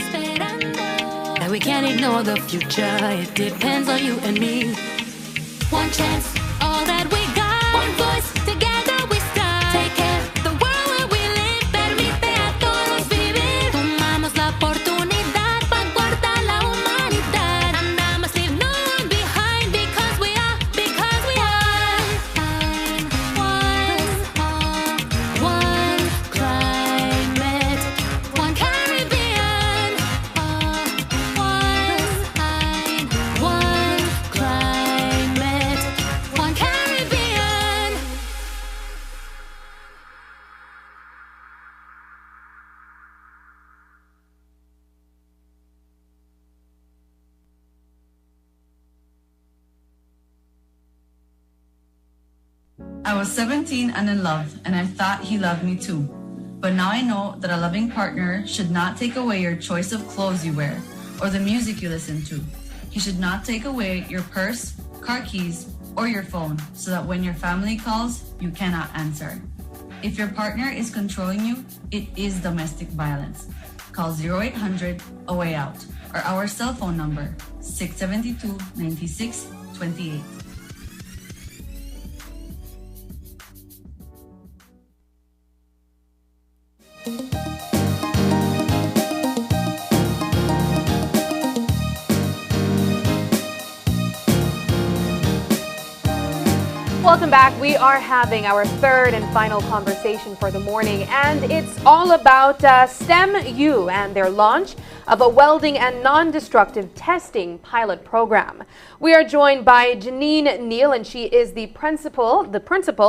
That we can't ignore the future. It depends on you and me. One chance, all that we got. One voice, together we stand. Take care, the world where we live. Permite a todos vivir. Tomamos la oportunidad para guardar la humanidad. And I must leave no one behind because we are. One climate, one Caribbean. One climate, one Caribbean. I was 17 and in love, and I thought he loved me too. But now I know that a loving partner should not take away your choice of clothes you wear or the music you listen to. He should not take away your purse, car keys, or your phone so that when your family calls, you cannot answer. If your partner is controlling you, it is domestic violence. Call 0800 A Way Out or our cell phone number 672-9628. Welcome back. We are having our third and final conversation for the morning, and it's all about STEM-U and their launch of a welding and non-destructive testing pilot program. We are joined by Janine Neal, and she is the principal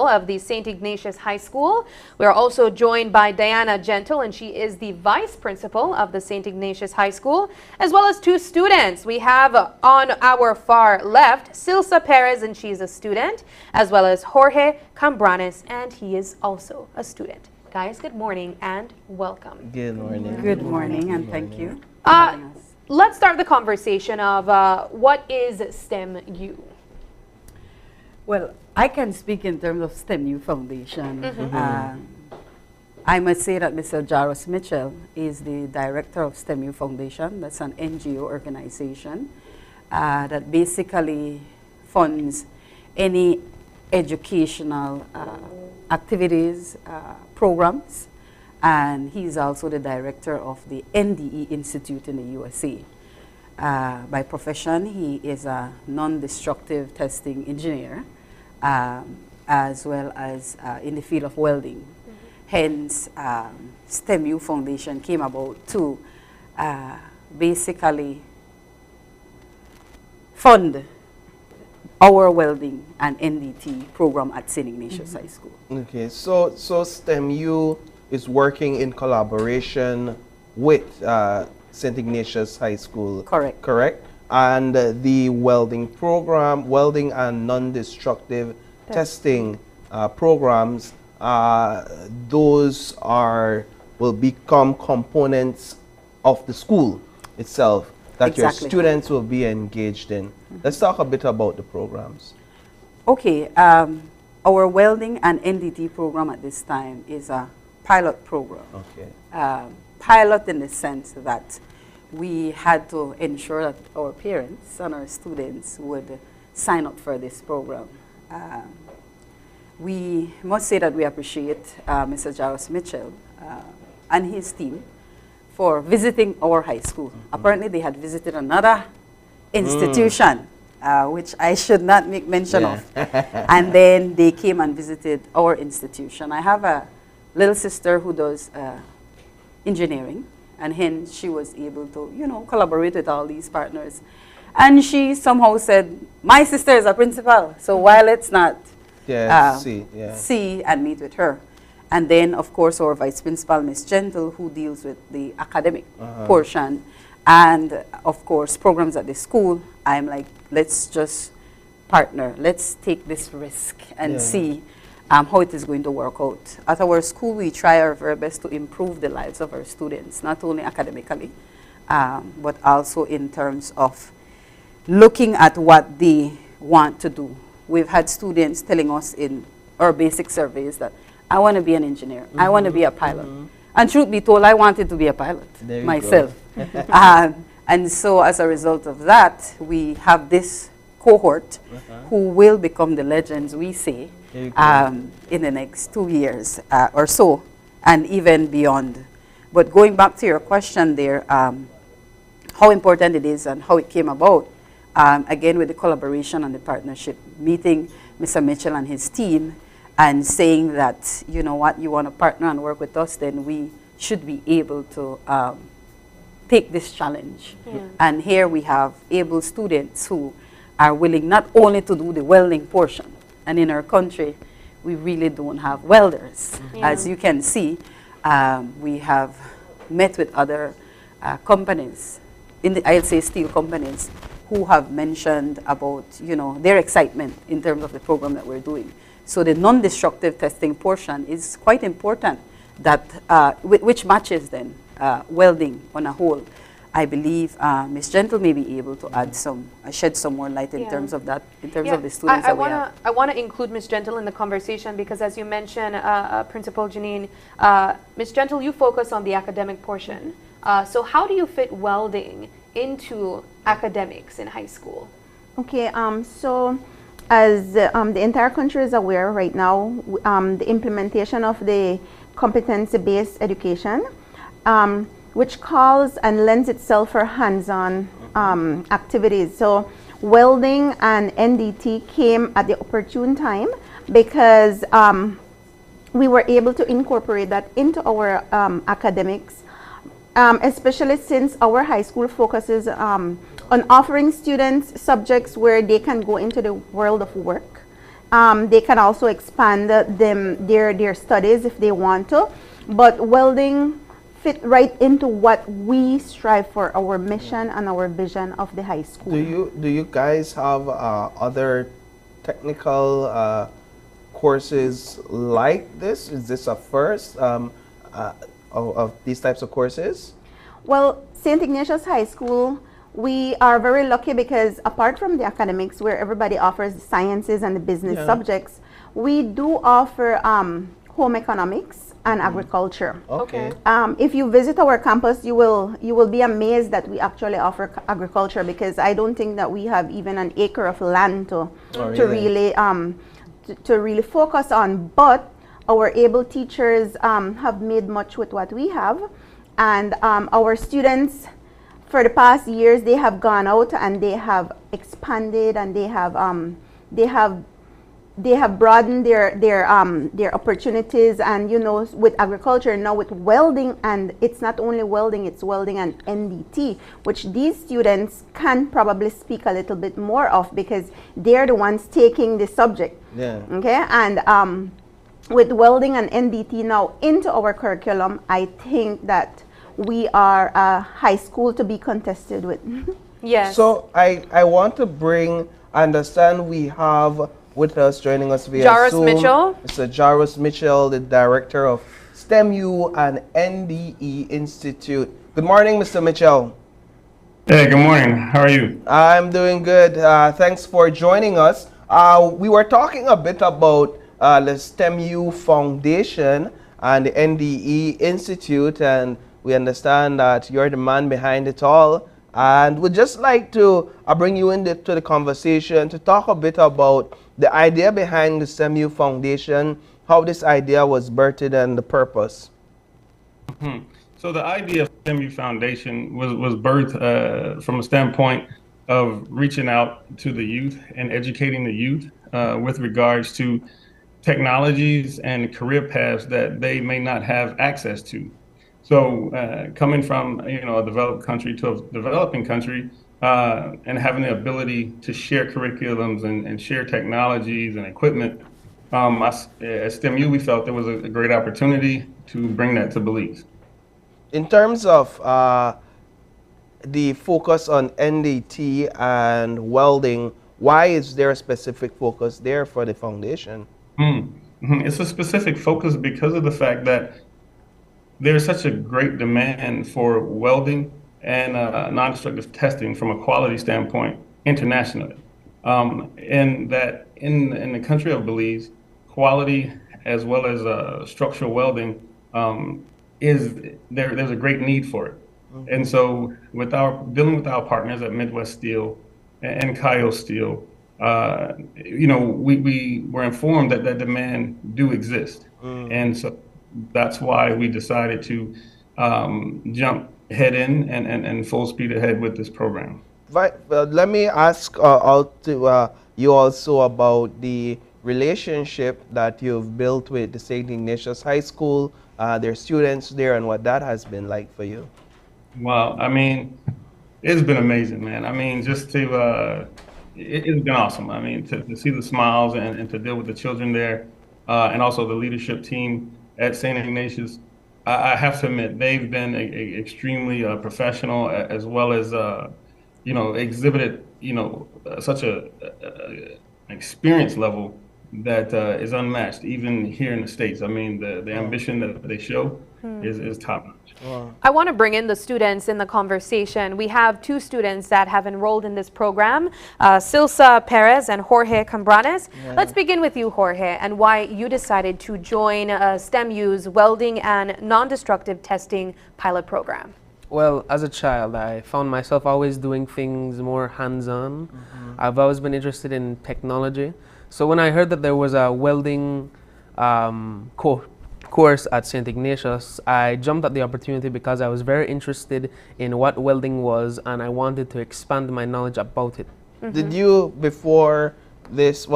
of the St. Ignatius High School. We are also joined by Diana Gentle, and she is the vice principal of the St. Ignatius High School, as well as two students. We have on our far left, Silsa Perez, and she's a student, as well as Jorge Cambranes, and he is also a student. Guys, good morning and welcome. Good morning. Good morning and thank you. Let's start the conversation of what is STEM-U? Well, I can speak in terms of STEM-U Foundation. I must say that Mr. Jaros Mitchell is the director of STEM-U Foundation. That's an NGO organization that basically funds any educational activities, programs, and he's also the director of the NDE Institute in the USA. By profession, he is a non-destructive testing engineer, as well as in the field of welding. Hence, STEMU Foundation came about to basically fund our welding and NDT program at St. Ignatius High School. Okay, so STEMU is working in collaboration with St. Ignatius High School. Correct. Correct. And the welding program, welding and non-destructive testing programs, those will become components of the school itself that your students will be engaged in. Let's talk a bit about the programs. Okay, our welding and NDT program at this time is a pilot program. Okay. Pilot in the sense that we had to ensure that our parents and our students would sign up for this program. We must say that we appreciate Mr. Jairus Mitchell and his team for visiting our high school. Apparently they had visited another institution, which I should not make mention of. And then they came and visited our institution. I have a little sister who does engineering, and hence she was able to, you know, collaborate with all these partners. And she somehow said, my sister is a principal, so why let's not see and meet with her. And then, of course, our vice principal, Ms. Gentle, who deals with the academic portion, and of course, programs at the school. I'm like, let's just partner. Let's take this risk and see how it is going to work out. At our school, we try our very best to improve the lives of our students, not only academically, but also in terms of looking at what they want to do. We've had students telling us in our basic surveys that I want to be an engineer, I want to be a pilot. And truth be told, I wanted to be a pilot myself. And so as a result of that, we have this cohort who will become the legends, we say, in the next 2 years or so, and even beyond. But going back to your question there, how important it is and how it came about, again with the collaboration and the partnership, meeting Mr. Mitchell and his team and saying that, you know what, you want to partner and work with us, then we should be able to take this challenge. And here we have able students who are willing not only to do the welding portion, and in our country, we really don't have welders. As you can see, we have met with other companies, I'll say steel companies, who have mentioned about, you know, their excitement in terms of the program that we're doing. So the non-destructive testing portion is quite important, that which matches then welding on a whole. I believe Ms. Gentle may be able to add shed some more light in terms of that, in terms of the students that we have. I want to include Ms. Gentle in the conversation because, as you mentioned, Principal Janine, Ms. Gentle, you focus on the academic portion. So how do you fit welding into academics in high school? Okay, so as the entire country is aware right now, the implementation of the competency-based education, which calls and lends itself for hands-on activities. So welding and NDT came at the opportune time because we were able to incorporate that into our academics, especially since our high school focuses on offering students subjects where they can go into the world of work. They can also expand their studies if they want to, but welding fit right into what we strive for, our mission and our vision of the high school. Do you guys have other technical courses like this? Is this a first of these types of courses? Well, St. Ignatius High School, we are very lucky because apart from the academics where everybody offers the sciences and the business subjects, we do offer home economics and agriculture. Okay. If you visit our campus, you will be amazed that we actually offer agriculture, because I don't think that we have even an acre of land to really focus on. But our able teachers have made much with what we have, and our students for the past years, they have gone out and they have expanded and they have broadened their opportunities, and you know, with agriculture now, with welding, and it's not only welding, it's welding and NDT, which these students can probably speak a little bit more of because they're the ones taking the subject. Yeah. Okay, and with welding and NDT now into our curriculum, I think that we are a high school to be contested with. Yes. So I want to understand we have with us, joining us via Jairus Zoom, Mitchell. Mr. Jairus Mitchell, the director of STEMU and NDE Institute. Good morning, Mr. Mitchell. Hey, good morning. How are you? I'm doing good. Thanks for joining us. We were talking a bit about the STEMU Foundation and the NDE Institute, and we understand that you're the man behind it all. And we'd just like to bring you into the conversation to talk a bit about the idea behind the STEMU Foundation, how this idea was birthed, and the purpose. So the idea of STEMU Foundation was birthed from a standpoint of reaching out to the youth and educating the youth with regards to technologies and career paths that they may not have access to. So coming from a developed country to a developing country, and having the ability to share curriculums and share technologies and equipment, at STEMU we felt there was a great opportunity to bring that to Belize. In terms of the focus on NDT and welding, why is there a specific focus there for the foundation? It's a specific focus because of the fact that there's such a great demand for welding and non-destructive testing from a quality standpoint internationally. And that in the country of Belize, quality as well as structural welding there's a great need for it. And so dealing with our partners at Midwest Steel and Kyo Steel, we were informed that that demand do exist. And so that's why we decided to jump head in and full speed ahead with this program. Right. Let me ask you also about the relationship that you've built with the St. Ignatius High School, their students there, and what that has been like for you. Well, I mean, it's been amazing, man. I mean, just to, it's been awesome. I mean, to see the smiles and to deal with the children there, and also the leadership team at St. Ignatius. I have to admit, they've been extremely professional, as well as, exhibited, such an experience level that is unmatched, even here in the States. I mean, the ambition that they show is top notch. Wow. I want to bring in the students in the conversation. We have two students that have enrolled in this program, Silsa Perez and Jorge Cambranes. Yeah. Let's begin with you, Jorge, and why you decided to join STEMU's Welding and Non-Destructive Testing pilot program. Well, as a child, I found myself always doing things more hands-on. I've always been interested in technology. So when I heard that there was a welding course at St. Ignatius, I jumped at the opportunity because I was very interested in what welding was, and I wanted to expand my knowledge about it. Did you before this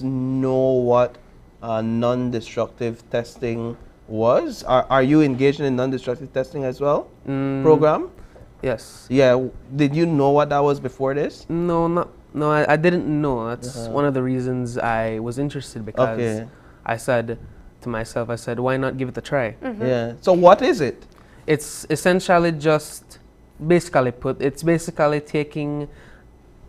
know what non-destructive testing was? Are you engaged in non-destructive testing as well? Program? Yes. Yeah. Did you know what that was before this? No, I didn't know. That's one of the reasons I was interested, because I said to myself, why not give it a try? Yeah. So what is it? It's essentially just, basically put, it's basically taking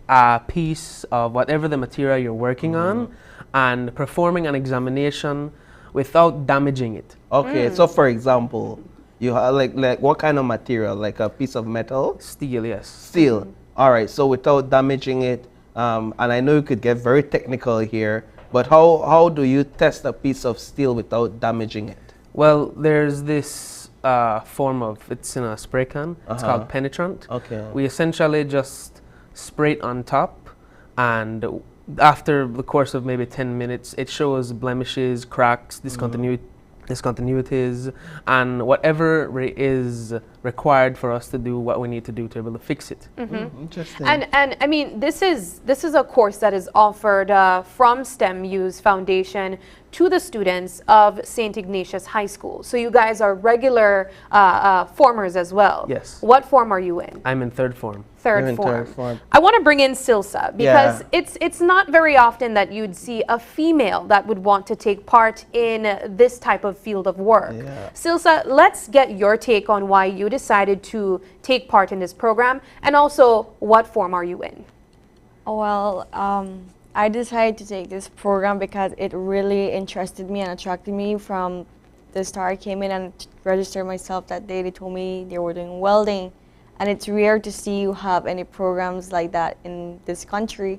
a piece of whatever the material you're working on and performing an examination without damaging it. Okay. So for example, you have like what kind of material? Like a piece of metal? Steel, yes. Steel. All right. So without damaging it, and I know you could get very technical here, but how do you test a piece of steel without damaging it? Well, there's this form of, it's in a spray can. It's called penetrant. Okay. We essentially just spray it on top, and after the course of maybe 10 minutes, it shows blemishes, cracks, discontinuity, discontinuities, and whatever is required for us to do what we need to do to be able to fix it. Interesting. And I mean, this is a course that is offered from STEM U's Foundation to the students of St. Ignatius High School. So you guys are regular formers as well. Yes. What form are you in? I'm in third form. Third form. I want to bring in Silsa because it's not very often that you'd see a female that would want to take part in this type of field of work. Silsa, let's get your take on why you decided to take part in this program, and also what form are you in? Well, I decided to take this program because it really interested me and attracted me from the start. I came in and registered myself that day. They told me they were doing welding, and it's rare to see you have any programs like that in this country.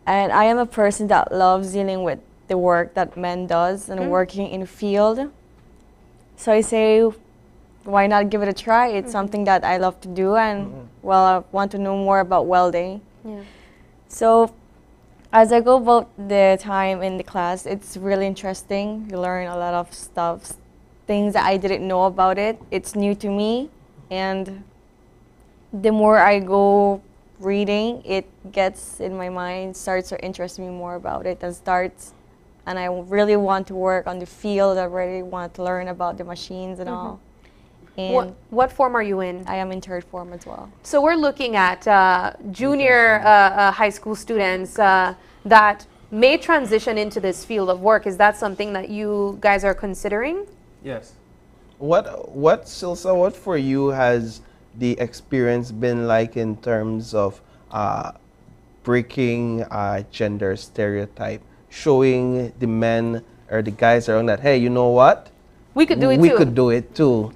And I am a person that loves dealing with the work that men does and working in the field. So I say, why not give it a try? It's something that I love to do, and well, I want to know more about welding. So as I go about the time in the class, it's really interesting. You learn a lot of stuff, things that I didn't know about it. It's new to me, and the more I go reading, it gets in my mind, starts to interest me more about it, and I really want to work on the field. I really want to learn about the machines and all. And what form are you in? I am in third form as well. So we're looking at junior high school students that may transition into this field of work. Is that something that you guys are considering? Yes. What Silsa, what for you has the experience been like in terms of breaking gender stereotype, showing the men or the guys around that, hey, you know what? We could do it too. We could do it too.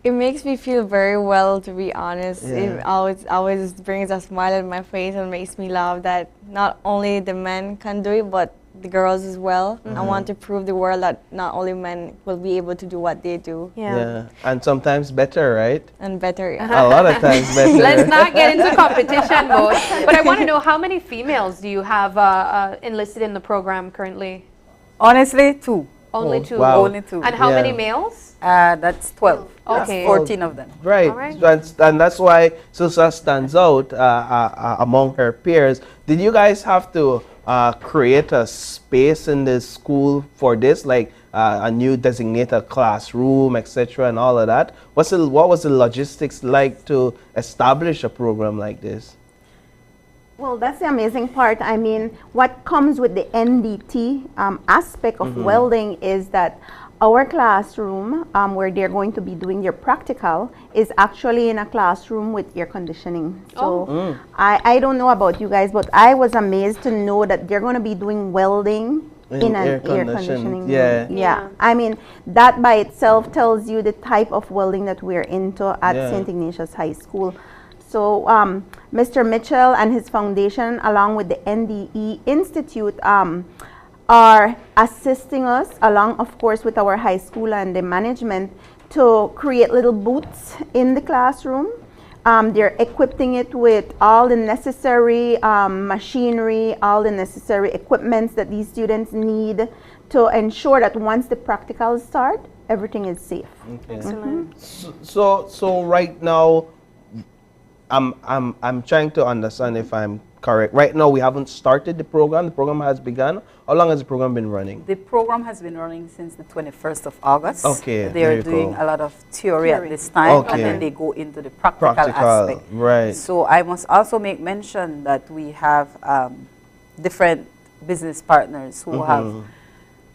It makes me feel very well, to be honest. Yeah. It always brings a smile on my face and makes me laugh that not only the men can do it, but the girls as well. I want to prove the world that not only men will be able to do what they do. And sometimes better, right? And better. A lot of times better. Let's not get into competition mode. But I want to know, how many females do you have enlisted in the program currently? Honestly, 2. Only 2? Wow. Only 2. And how many males? That's 12. Okay. That's 14 of them. Right. And that's why Silsa stands out among her peers. Did you guys have to create a space in the school for this, like a new designated classroom, etc., and all of that? What was the logistics like to establish a program like this? Well, that's the amazing part. I mean, what comes with the NDT aspect of welding is that our classroom, where they're going to be doing their practical, is actually in a classroom with air conditioning. So I don't know about you guys, but I was amazed to know that they're going to be doing welding in an air conditioning room. Yeah. I mean, that by itself tells you the type of welding that we're into at St. Ignatius High School. So Mr. Mitchell and his foundation, along with the NDE Institute, are assisting us, along, of course, with our high school and the management, to create little booths in the classroom. They're equipping it with all the necessary machinery, all the necessary equipments that these students need to ensure that once the practicals start, everything is safe. Okay. Excellent. So right now, I'm trying to understand if I'm correct. Right now, we haven't started the program. The program has begun. How long has the program been running? The program has been running since the 21st of August. Okay. They're doing a lot of theory at this time, and then they go into the practical aspect. Right. So I must also make mention that we have different business partners who have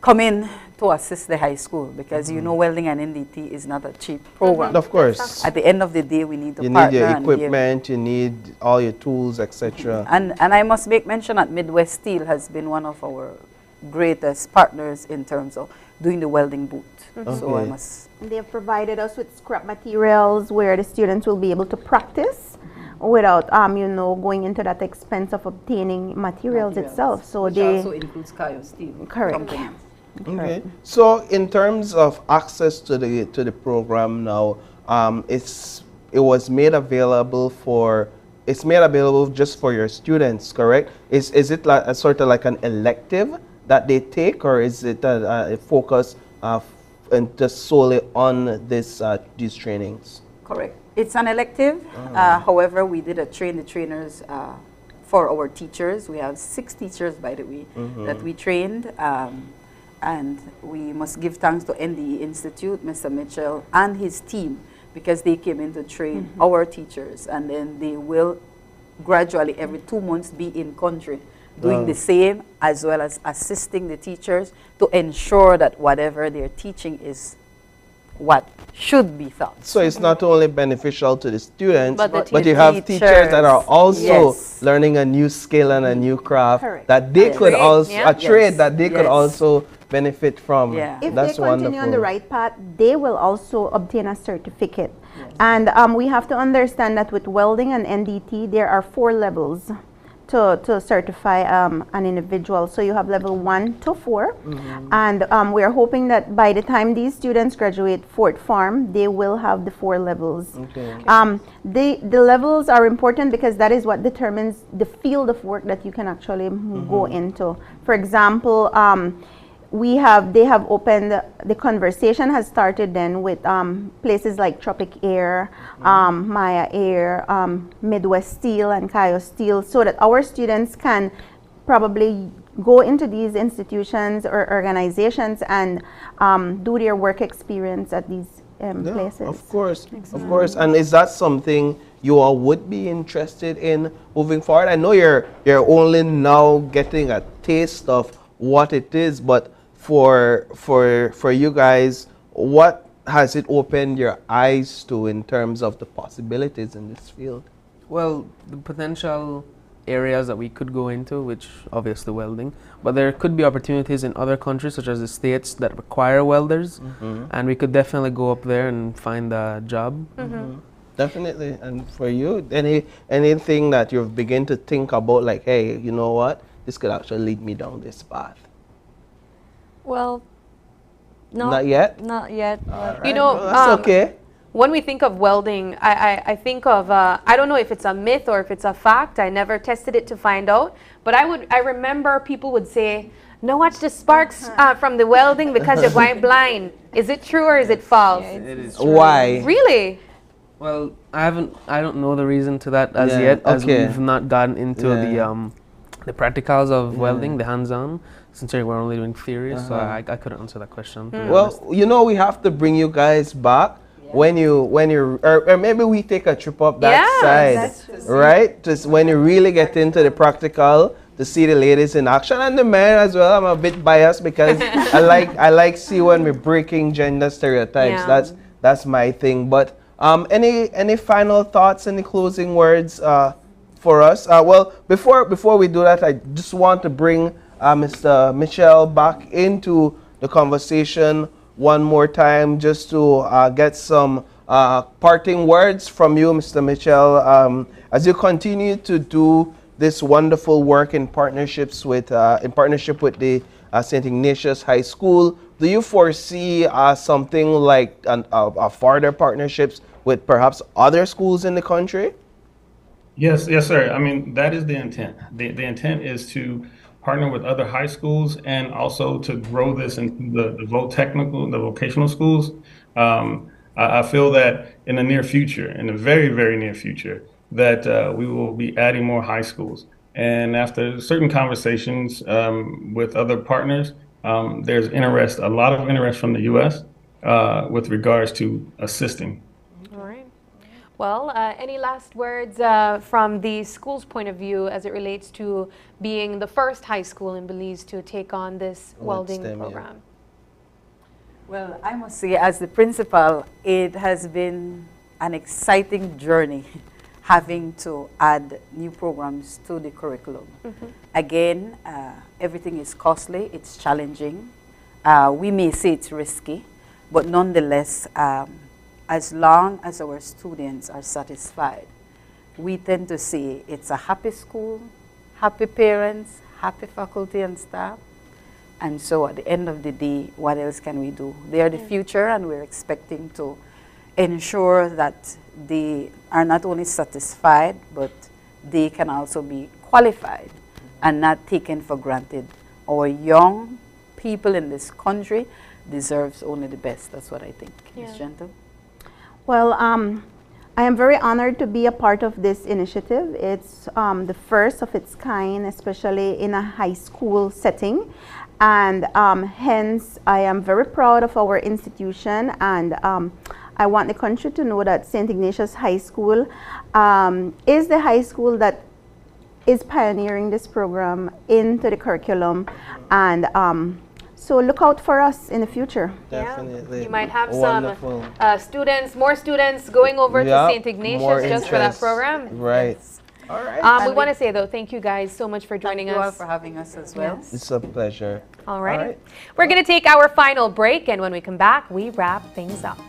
come in to assist the high school, because you know welding and NDT is not a cheap program. Of course. At the end of the day, we need to you partner. You need your equipment, you need all your tools, etc. And I must make mention that Midwest Steel has been one of our greatest partners in terms of doing the welding booth. So I must. They have provided us with scrap materials where the students will be able to practice without you know, going into that expense of obtaining materials itself. So which they also includes Kayo Steel. Correct. Okay. So in terms of access to the program now, it was made available just for your students, correct? Is it like a sort of like an elective that they take, or is it a focus and just solely on this these trainings? Correct. It's an elective. However, we did train the trainers for our teachers. We have 6 teachers, by the way, that we trained. And we must give thanks to NDE Institute, Mr. Mitchell, and his team, because they came in to train our teachers. And then they will gradually, every 2 months, be in country, doing the same, as well as assisting the teachers to ensure that whatever they're teaching is what should be taught. So it's not only beneficial to the students, but you have teachers that are also learning a new skill and a new craft that they could also, a trade that they could also benefit from. If That's they continue on the right path, they will also obtain a certificate. And we have to understand that with welding and NDT, there are 4 levels to certify an individual. So you have level 1 to 4. And we are hoping that by the time these students graduate Fort Farm, they will have the 4 levels. The levels are important because that is what determines the field of work that you can actually go into. For example, they have opened, the conversation has started then with places like Tropic Air, Maya Air, Midwest Steel and Kayo Steel, so that our students can probably go into these institutions or organizations and do their work experience at these places. Of course, of course. And is that something you all would be interested in moving forward? I know you're only now getting a taste of what it is, but for you guys, what has it opened your eyes to in terms of the possibilities in this field? Well, the potential areas that we could go into, which obviously welding, but there could be opportunities in other countries such as the States that require welders, and we could definitely go up there and find a job. Definitely. And for you, anything that you've begun to think about, like, hey, you know what, this could actually lead me down this path? Well, no, not yet. Not yet. You know, that's okay. When we think of welding, I think of I don't know if it's a myth or if it's a fact. I never tested it to find out. But I remember people would say, "No, watch the sparks from the welding because you're going blind." Is it true or is it false? Yeah, it is true. Why? Really? Well, I don't know the reason to that as yet, as we've not gotten into the practicals of welding, the hands-on. Since we're only doing theory, so I couldn't answer that question. Well, you know, we have to bring you guys back when you or maybe we take a trip up that side, right? Just when you really get into the practical to see the ladies in action and the men as well. I'm a bit biased because I like see when we're breaking gender stereotypes. That's my thing. But any final thoughts, any closing words for us? Well, before we do that, I just want to bring Mr. Mitchell back into the conversation one more time, just to get some parting words from you, Mr. Mitchell, as you continue to do this wonderful work in partnership with the St. Ignatius High School. Do you foresee something like further partnerships with perhaps other schools in the country? Yes, sir. I mean, that is the intent. The intent is to partner with other high schools and also to grow this into the vocational schools. I feel that in the near future, in the very, very near future, that we will be adding more high schools. And after certain conversations with other partners, there's a lot of interest from the U.S. With regards to assisting. Well, any last words from the school's point of view as it relates to being the first high school in Belize to take on this welding program? Well, I must say, as the principal, it has been an exciting journey having to add new programs to the curriculum. Again, everything is costly, it's challenging. We may say it's risky, but nonetheless, as long as our students are satisfied, we tend to say it's a happy school, happy parents, happy faculty and staff. And so at the end of the day, what else can we do? They are the future, and we're expecting to ensure that they are not only satisfied, but they can also be qualified and not taken for granted. Our young people in this country deserves only the best. That's what I think. Yeah. Ms. Gentle? Well, I am very honored to be a part of this initiative. It's the first of its kind, especially in a high school setting. And hence, I am very proud of our institution, and I want the country to know that St. Ignatius High School is the high school that is pioneering this program into the curriculum. And so look out for us in the future. Definitely. You might have Wonderful. some more students going over to St. Ignatius just for that program. Right. All right. We want to say, though, thank you guys so much for joining us. Thank you all for having us as well. Yes. It's a pleasure. All right. All right. We're going to take our final break, and when we come back, we wrap things up.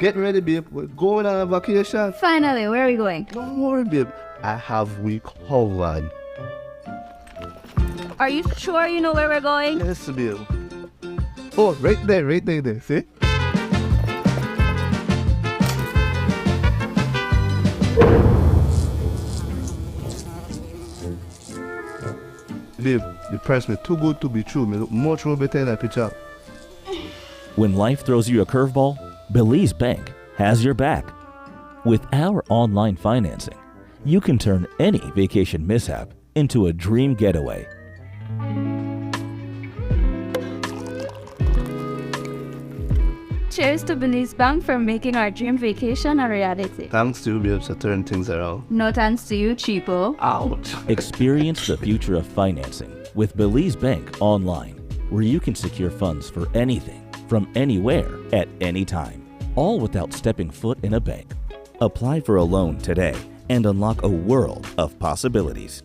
Get ready, babe. We're going on a vacation. Finally, where are we going? Don't worry, babe. I have we covered. Are you sure you know where we're going? Yes, babe. Oh, right there, see? Babe, the price me too good to be true. Me look much more better in that picture. When life throws you a curveball, Belize Bank has your back. With our online financing, you can turn any vacation mishap into a dream getaway. Cheers to Belize Bank for making our dream vacation a reality. Thanks to you, babes, to turn things around. No thanks to you, cheapo. Out. Experience the future of financing with Belize Bank Online, where you can secure funds for anything, from anywhere, at any time, all without stepping foot in a bank. Apply for a loan today and unlock a world of possibilities.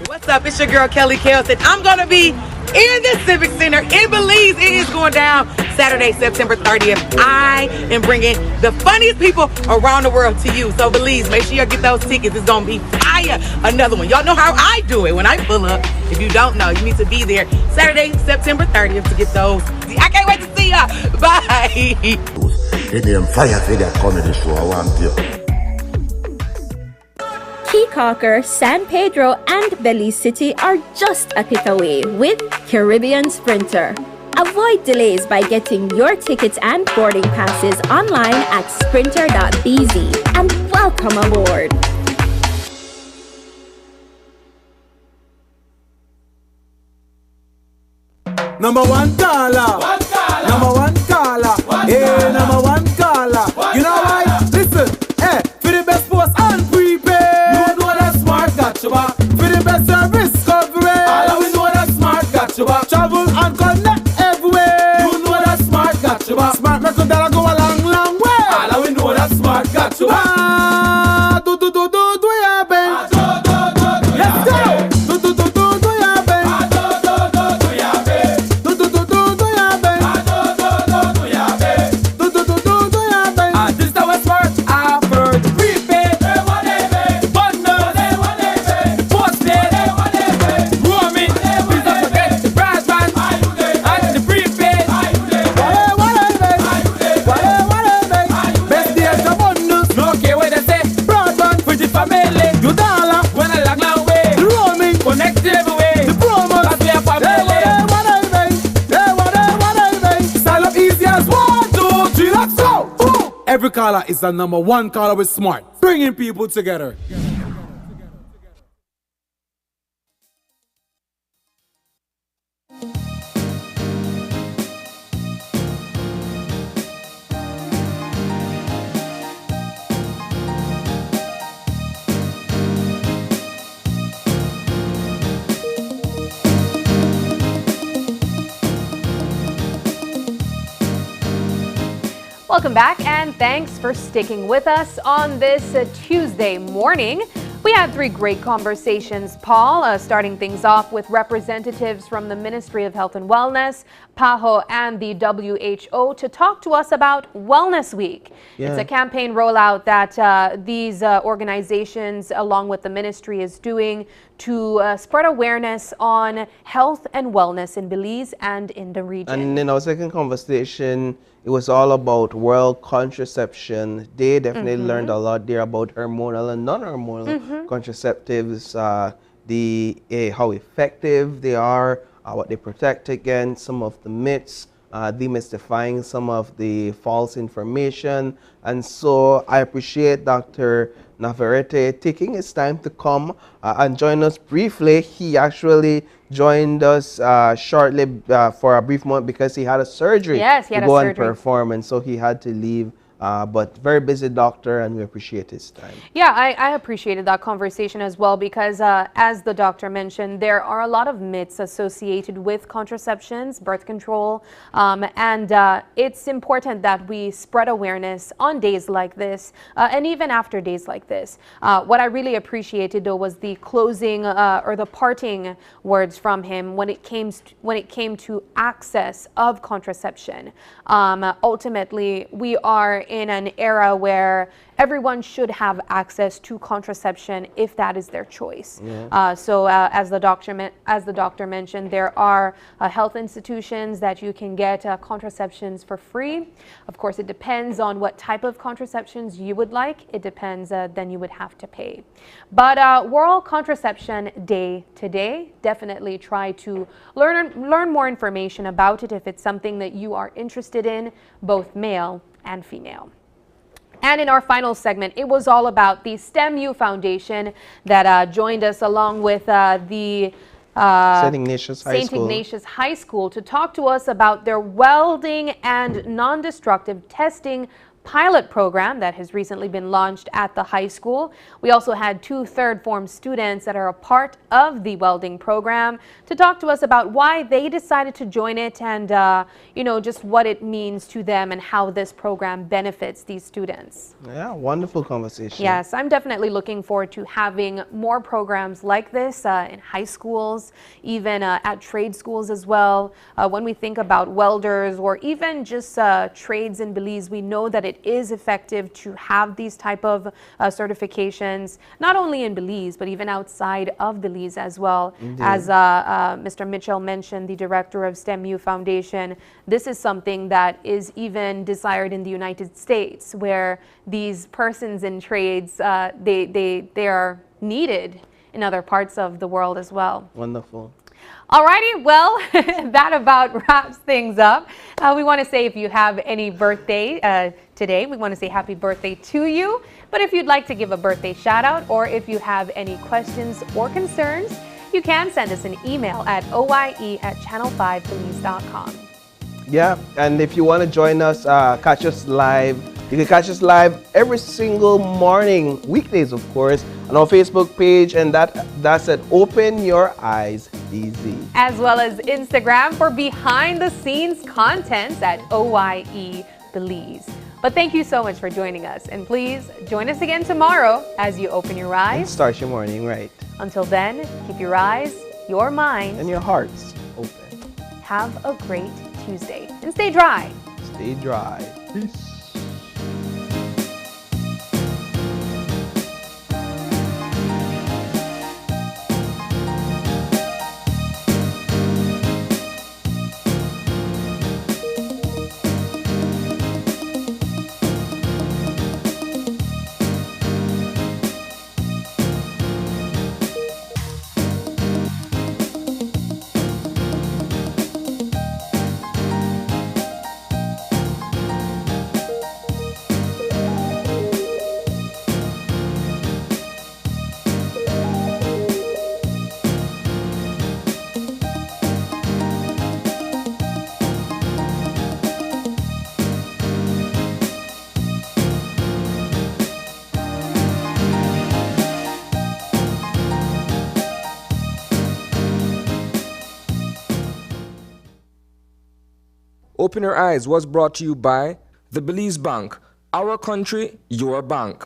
What's up? It's your girl Kelly Kelson. I'm going to be in the Civic Center in Belize. It is going down Saturday, September 30th. I am bringing the funniest people around the world to you. So Belize, make sure you get those tickets. It's going to be fire. Another one. Y'all know how I do it when I pull up. If you don't know, you need to be there Saturday, September 30th to get those. I can't wait to see y'all. Bye. It's fire for that comedy show. I want you. Peacocker, San Pedro, and Belize City are just a click away with Caribbean Sprinter. Avoid delays by getting your tickets and boarding passes online at sprinter.bz, and welcome aboard. Number one caller. Number one caller. Hey, number one caller. You know why? Listen, hey, for the best post and prepaid. You know that Smart got you back. For the best service coverage. All we know that Smart got you back. Travel and connect everywhere. You know that Smart got you back. Smart record that'll go a long, long way. All we know that Smart got you back. Ah, do ya, Ben. Let's go. Every caller is the number one caller with Smart, bringing people together. Welcome back, and thanks for sticking with us on this Tuesday morning. We had 3 great conversations, Paul, starting things off with representatives from the Ministry of Health and Wellness, PAHO, and the WHO to talk to us about Wellness Week. Yeah. It's a campaign rollout that these organizations, along with the ministry, is doing to spread awareness on health and wellness in Belize and in the region. And in our second conversation, it was all about World Contraception Day. Definitely learned a lot there about hormonal and non-hormonal contraceptives, how effective they are, what they protect against, some of the myths, demystifying some of the false information. And so I appreciate Dr. Navarrete taking his time to come and join us briefly. He actually joined us shortly for a brief moment because he had a surgery to go and perform, and so he had to leave. But very busy doctor, and we appreciate his time. Yeah, I appreciated that conversation as well because as the doctor mentioned, there are a lot of myths associated with contraceptions, birth control, and it's important that we spread awareness on days like this and even after days like this. What I really appreciated though was the closing or the parting words from him when it came to access of contraception. Ultimately, we are in an era where everyone should have access to contraception if that is their choice. So as the doctor mentioned, there are health institutions that you can get contraceptions for free. Of course, it depends on what type of contraceptions you would like. It depends, then you would have to pay. But World Contraception Day today, definitely try to learn more information about it if it's something that you are interested in, both male and female. And in our final segment, it was all about the STEMU Foundation that joined us along with the St. Ignatius High School to talk to us about their welding and non-destructive testing pilot program that has recently been launched at the high school. We also had 2 third-form students that are a part of the welding program to talk to us about why they decided to join it and just what it means to them and how this program benefits these students. Yeah, wonderful conversation. Yes, I'm definitely looking forward to having more programs like this in high schools, even at trade schools as well. When we think about welders or even just trades in Belize, we know that it is effective to have these type of certifications, not only in Belize, but even outside of Belize as well. Indeed. As Mr. Mitchell mentioned, the director of STEMU Foundation, this is something that is even desired in the United States, where these persons in trades, they are needed in other parts of the world as well. Wonderful. Alrighty, well, that about wraps things up. We want to say if you have any birthday today, we want to say happy birthday to you. But if you'd like to give a birthday shout out or if you have any questions or concerns, you can send us an email at oye@channel5belize.com. Yeah, and if you want to join us, catch us live. You can catch us live every single morning, weekdays of course, on our Facebook page, and that's at Open Your Eyes BZ. As well as Instagram for behind the scenes contents at OYE Belize. But thank you so much for joining us, and please join us again tomorrow as you open your eyes. Start your morning right. Until then, keep your eyes, your mind, and your hearts open. Have a great Tuesday and stay dry. Stay dry. Peace. Open Your Eyes was brought to you by the Belize Bank. Our country, your bank.